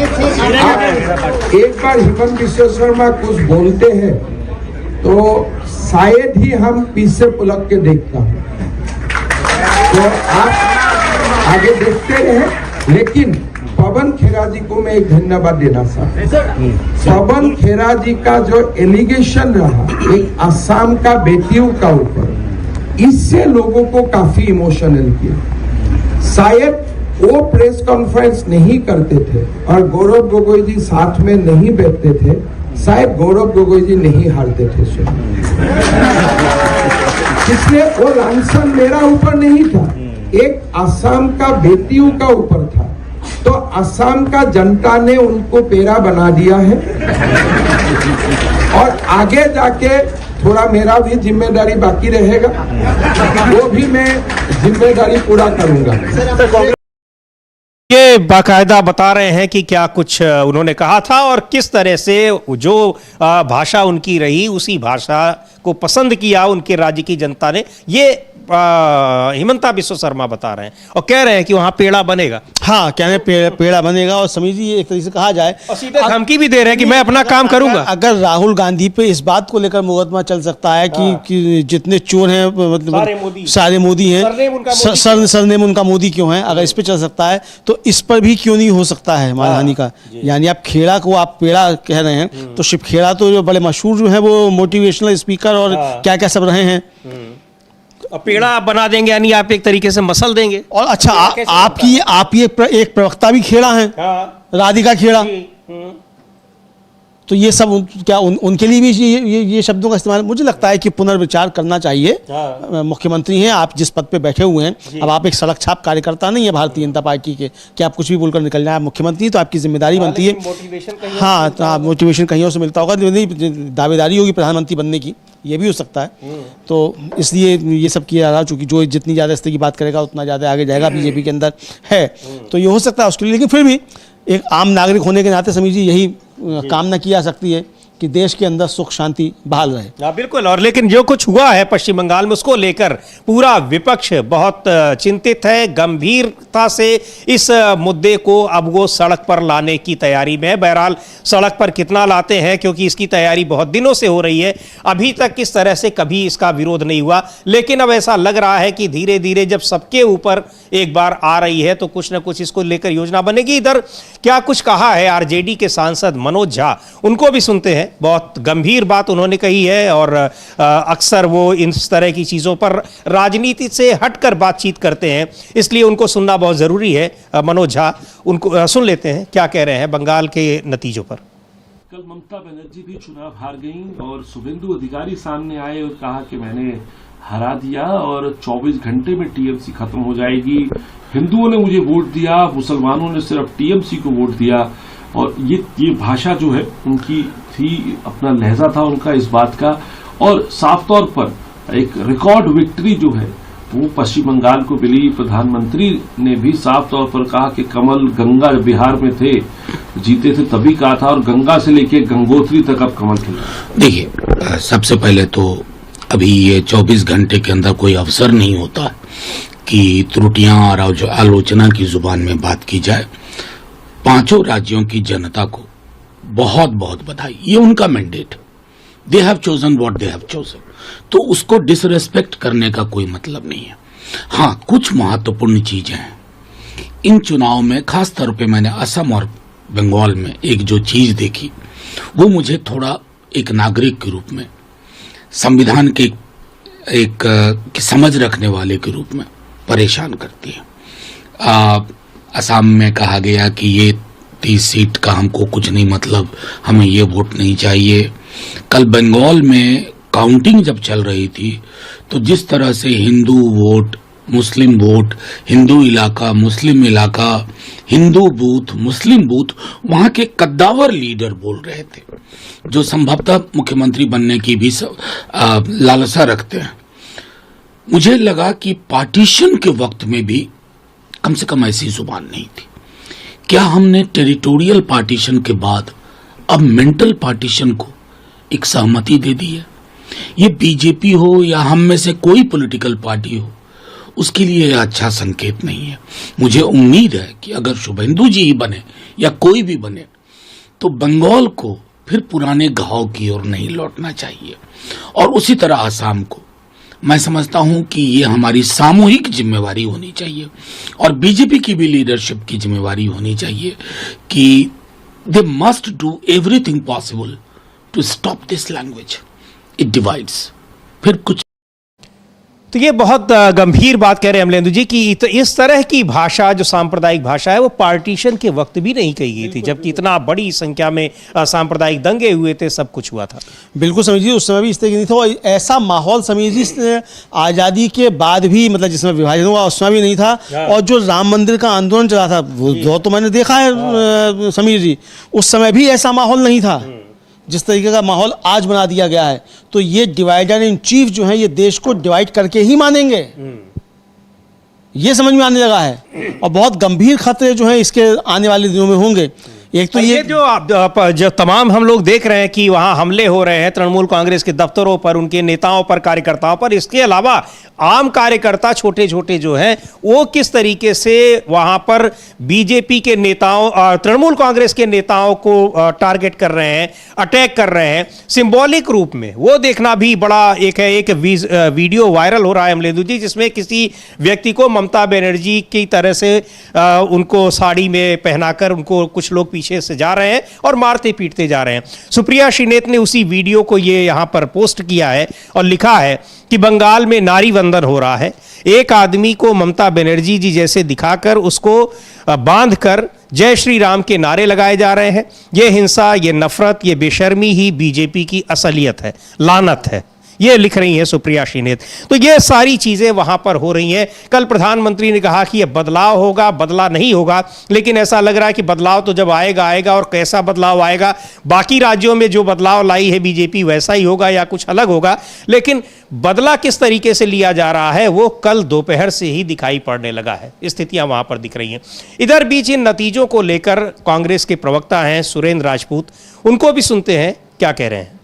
एक बार हिमंत बिस्वा शर्मा कुछ बोलते हैं तो शायद ही हम पीछे पुलक के देखता हूँ। तो आप आगे देखते रहे। लेकिन पवन खेड़ा जी को मैं एक धन्यवाद देना चाहता हूँ। पवन खेड़ा जी का जो एलिगेशन रहा एक असम का बेटियों का ऊपर, इससे लोगों को काफी इमोशनल किया। शायद वो प्रेस कॉन्फ्रेंस नहीं करते थे और गौरव गोगोई जी साथ में नहीं बैठते थे, शायद गौरव गोगोई जी नहीं हारते थे। इसलिए वो लांछन मेरा ऊपर नहीं था, एक असम का बेटियों का ऊपर था। तो असम का जनता ने उनको पेरा बना दिया है और आगे जाके थोड़ा मेरा भी जिम्मेदारी बाकी रहेगा, वो भी मैं जिम्मेदारी पूरा करूंगा। ये बाकायदा बता रहे हैं कि क्या कुछ उन्होंने कहा था और किस तरह से जो भाषा उनकी रही उसी भाषा को पसंद किया उनके राज्य की जनता ने। ये हिमंता बिस्वा शर्मा बता रहे हैं और कह रहे हैं कि वहां पेड़ा बनेगा। हाँ, कह रहे हैं पेड़ा बनेगा। और समीर जी एक तरीके से कहा जाए और सीधे धमकी भी दे रहे हैं कि मैं अपना काम करूंगा। अगर राहुल गांधी पे इस बात को लेकर मुकदमा चल सकता है कि जितने चोर हैं मतलब सारे मोदी हैं, सरनेम उनका मोदी क्यों है, अगर इस पे चल सकता है तो इस पर भी क्यों नहीं हो सकता है मानहानि का। यानी आप खेड़ा को आप पेड़ा कह रहे हैं तो शिव खेड़ा तो जो बड़े मशहूर जो है वो मोटिवेशनल स्पीकर और क्या क्या सब रहे हैं। पेड़ा बना देंगे यानी आप एक तरीके से मसल देंगे। और अच्छा आप ये एक प्रवक्ता भी खेड़ा हैं, राधिका खेड़ा। तो ये सब उनके लिए भी ये शब्दों का इस्तेमाल मुझे लगता है कि पुनर्विचार करना चाहिए। मुख्यमंत्री हैं आप, जिस पद पे बैठे हुए हैं, अब आप एक सड़क छाप कार्यकर्ता नहीं है भारतीय जनता पार्टी के कि आप कुछ भी बोलकर निकल जाए। आप मुख्यमंत्री, तो आपकी जिम्मेदारी बनती है। हाँ, तो मोटिवेशन कहीं और से मिलता होगा, दावेदारी होगी प्रधानमंत्री बनने की, ये भी हो सकता है। तो इसलिए ये सब किया जा रहा है, चूँकि जो जितनी ज़्यादा इस तरह की बात करेगा उतना ज़्यादा आगे जाएगा बीजेपी के अंदर है, तो ये हो सकता है उसके लिए। लेकिन फिर भी एक आम नागरिक होने के नाते समीर जी यही कामना की जा सकती है कि देश के अंदर सुख शांति बहाल रहे। हाँ बिल्कुल। और लेकिन जो कुछ हुआ है पश्चिम बंगाल में, उसको लेकर पूरा विपक्ष बहुत चिंतित है, गंभीरता से इस मुद्दे को अब वो सड़क पर लाने की तैयारी में है। बहरहाल सड़क पर कितना लाते हैं, क्योंकि इसकी तैयारी बहुत दिनों से हो रही है, अभी तक इस तरह से कभी इसका विरोध नहीं हुआ। लेकिन अब ऐसा लग रहा है कि धीरे धीरे जब सबके ऊपर एक बार आ रही है तो कुछ ना कुछ इसको लेकर योजना बनेगी। इधर क्या कुछ कहा है आरजेडी के सांसद मनोज झा, उनको भी सुनते हैं। बहुत गंभीर बात उन्होंने कही है और अक्सर वो इस तरह की चीज़ों पर राजनीति से हटकर बातचीत करते हैं, इसलिए उनको सुनना बहुत ज़रूरी है। मनोज झा, उनको सुन लेते हैं क्या कह रहे हैं बंगाल के नतीजों पर। कल ममता बनर्जी भी चुनाव हार गईं और शुभेंदु अधिकारी सामने आए और कहा कि मैंने हरा दिया और 24 घंटे में टीएमसी खत्म हो जाएगी। हिंदुओं ने मुझे वोट दिया, मुसलमानों ने सिर्फ टीएमसी को वोट दिया। और ये भाषा जो है उनकी थी, अपना लहजा था उनका इस बात का। और साफ तौर पर एक रिकॉर्ड विक्ट्री जो है वो पश्चिम बंगाल को मिली। प्रधानमंत्री ने भी साफ तौर पर कहा कि कमल गंगा बिहार में थे, जीते थे तभी कहा था, और गंगा से लेके गंगोत्री तक अब कमल खिला। देखिए, सबसे पहले तो अभी ये 24 घंटे के अंदर कोई अवसर नहीं होता कि त्रुटियां और आलोचना की जुबान में बात की जाए। पांचों राज्यों की जनता को बहुत बहुत बधाई, ये उनका mandate, they have chosen what they have chosen, तो उसको डिसरेस्पेक्ट करने का कोई मतलब नहीं है। हाँ, कुछ महत्वपूर्ण चीजें हैं इन चुनाव में, खास तौर पे मैंने असम और बंगाल में एक जो चीज देखी वो मुझे थोड़ा एक नागरिक के रूप में, संविधान के एक समझ रखने वाले के रूप में परेशान करती है। असम में कहा गया कि ये 30 सीट का हमको कुछ नहीं मतलब, हमें ये वोट नहीं चाहिए। कल बंगाल में काउंटिंग जब चल रही थी तो जिस तरह से हिंदू वोट, मुस्लिम वोट, हिंदू इलाका, मुस्लिम इलाका, हिंदू बूथ, मुस्लिम बूथ, वहां के कद्दावर लीडर बोल रहे थे जो संभवतः मुख्यमंत्री बनने की भी लालसा रखते हैं। मुझे लगा कि पार्टीशन के वक्त में भी कम से कम ऐसी जुबान नहीं थी। क्या हमने टेरिटोरियल पार्टीशन के बाद अब मेंटल पार्टीशन को एक सहमति दे दी है? ये बीजेपी हो या हम में से कोई पॉलिटिकल पार्टी हो, उसके लिए अच्छा संकेत नहीं है। मुझे उम्मीद है कि अगर शुभेंदु जी ही बने या कोई भी बने तो बंगाल को फिर पुराने घाव की ओर नहीं लौटना चाहिए। और उसी तरह आसाम को मैं समझता हूं कि ये हमारी सामूहिक जिम्मेवारी होनी चाहिए और बीजेपी की भी लीडरशिप की जिम्मेवारी होनी चाहिए कि they must do everything possible to stop this language, it divides. फिर कुछ तो ये बहुत गंभीर बात कह रहे हैं अमलेंदु जी कि इस तरह की भाषा जो सांप्रदायिक भाषा है वो पार्टीशन के वक्त भी नहीं कही गई थी, जबकि इतना बड़ी संख्या में सांप्रदायिक दंगे हुए थे, सब कुछ हुआ था। बिल्कुल समीर जी, उस समय भी इस तरह की नहीं था। और ऐसा माहौल समीर जी आज़ादी के बाद भी, मतलब जिसमें विभाजन हुआ उस समय भी नहीं था। और जो राम मंदिर का आंदोलन चला था वो तो मैंने देखा है समीर जी, उस समय भी ऐसा माहौल नहीं था जिस तरीके का माहौल आज बना दिया गया है। तो ये डिवाइडर इन चीफ जो है ये देश को डिवाइड करके ही मानेंगे, ये समझ में आने लगा है। और बहुत गंभीर खतरे जो है इसके आने वाले दिनों में होंगे। एक तो ये जो तमाम हम लोग देख रहे हैं कि वहां हमले हो रहे हैं तृणमूल कांग्रेस के दफ्तरों पर, उनके नेताओं पर, कार्यकर्ताओं पर, इसके अलावा आम कार्यकर्ता छोटे छोटे जो हैं वो किस तरीके से वहां पर बीजेपी के नेताओं, तृणमूल कांग्रेस के नेताओं को टारगेट कर रहे हैं, अटैक कर रहे हैं सिंबॉलिक रूप में, वो देखना भी बड़ा एक है। एक वीडियो वायरल हो रहा है अमलेंदु जी, जिसमें किसी व्यक्ति को ममता बनर्जी की तरह से उनको साड़ी में पहनाकर उनको कुछ लोग पीछे से जा रहे हैं और मारते पीटते जा रहे हैं। सुप्रिया श्रीनेत ने उसी वीडियो को ये यहां पर पोस्ट किया है और लिखा है कि बंगाल में नारी वंदन हो रहा है। एक आदमी को ममता बनर्जी जी जैसे दिखाकर उसको बांधकर जय श्री राम के नारे लगाए जा रहे हैं। ये हिंसा, ये नफरत, ये बेशर्मी ही बीजेपी की असलियत है, लानत है। ये लिख रही हैं सुप्रिया श्रीनेत। तो ये सारी चीज़ें वहाँ पर हो रही हैं। कल प्रधानमंत्री ने कहा कि ये बदलाव होगा, बदला नहीं होगा, लेकिन ऐसा लग रहा है कि बदलाव तो जब आएगा आएगा, और कैसा बदलाव आएगा, बाकी राज्यों में जो बदलाव लाई है बीजेपी वैसा ही होगा या कुछ अलग होगा, लेकिन बदला किस तरीके से लिया जा रहा है वो कल दोपहर से ही दिखाई पड़ने लगा है। स्थितियां वहां पर दिख रही हैं। इधर बीच इन नतीजों को लेकर कांग्रेस के प्रवक्ता हैं सुरेंद्र राजपूत, उनको भी सुनते हैं क्या कह रहे हैं।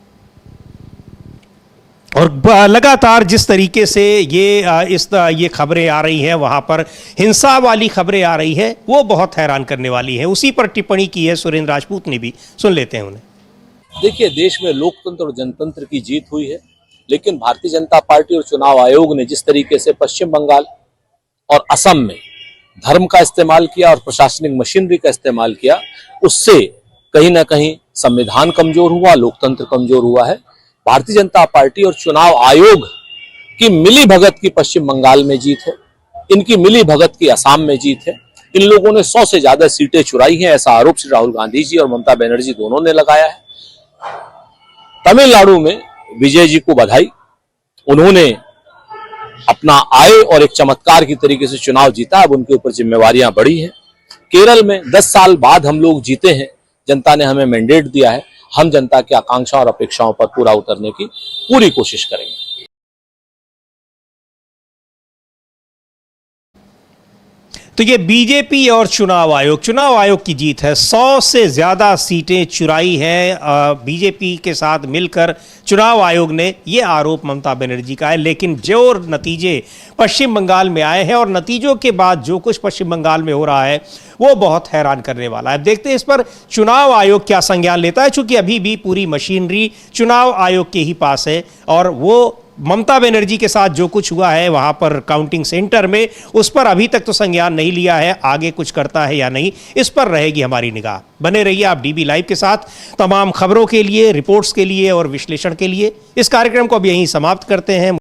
और लगातार जिस तरीके से ये खबरें आ रही हैं, वहां पर हिंसा वाली खबरें आ रही है, वो बहुत हैरान करने वाली है। उसी पर टिप्पणी की है सुरेंद्र राजपूत ने भी, सुन लेते हैं उन्हें। देखिए, देश में लोकतंत्र और जनतंत्र की जीत हुई है, लेकिन भारतीय जनता पार्टी और चुनाव आयोग ने जिस तरीके से पश्चिम बंगाल और असम में धर्म का इस्तेमाल किया और प्रशासनिक मशीनरी का इस्तेमाल किया, उससे कहीं ना कहीं संविधान कमजोर हुआ, लोकतंत्र कमजोर हुआ है। भारतीय जनता पार्टी और चुनाव आयोग की मिली भगत की पश्चिम बंगाल में जीत है, इनकी मिली भगत की असम में जीत है। इन लोगों ने 100 से ज्यादा सीटें चुराई हैं, ऐसा आरोप श्री राहुल गांधी जी और ममता बनर्जी दोनों ने लगाया है। तमिलनाडु में विजय जी को बधाई, उन्होंने अपना आए और एक चमत्कार की तरीके से चुनाव जीता, अब उनके ऊपर जिम्मेवारियां बढ़ी हैं। केरल में 10 साल बाद हम लोग जीते हैं, जनता ने हमें मैंडेट दिया है, हम जनता की आकांक्षा और अपेक्षाओं पर पूरा उतरने की पूरी कोशिश करेंगे। तो ये बीजेपी और चुनाव आयोग की जीत है। 100 से ज़्यादा सीटें चुराई हैं बीजेपी के साथ मिलकर चुनाव आयोग ने, ये आरोप ममता बनर्जी का है। लेकिन जो नतीजे पश्चिम बंगाल में आए हैं और नतीजों के बाद जो कुछ पश्चिम बंगाल में हो रहा है वो बहुत हैरान करने वाला है। देखते हैं इस पर चुनाव आयोग क्या संज्ञान लेता है, चूंकि अभी भी पूरी मशीनरी चुनाव आयोग के ही पास है और वो ममता बनर्जी के साथ जो कुछ हुआ है वहां पर काउंटिंग सेंटर में, उस पर अभी तक तो संज्ञान नहीं लिया है। आगे कुछ करता है या नहीं, इस पर रहेगी हमारी निगाह। बने रहिए आप डीबी लाइव के साथ तमाम खबरों के लिए, रिपोर्ट्स के लिए और विश्लेषण के लिए। इस कार्यक्रम को अब यहीं समाप्त करते हैं।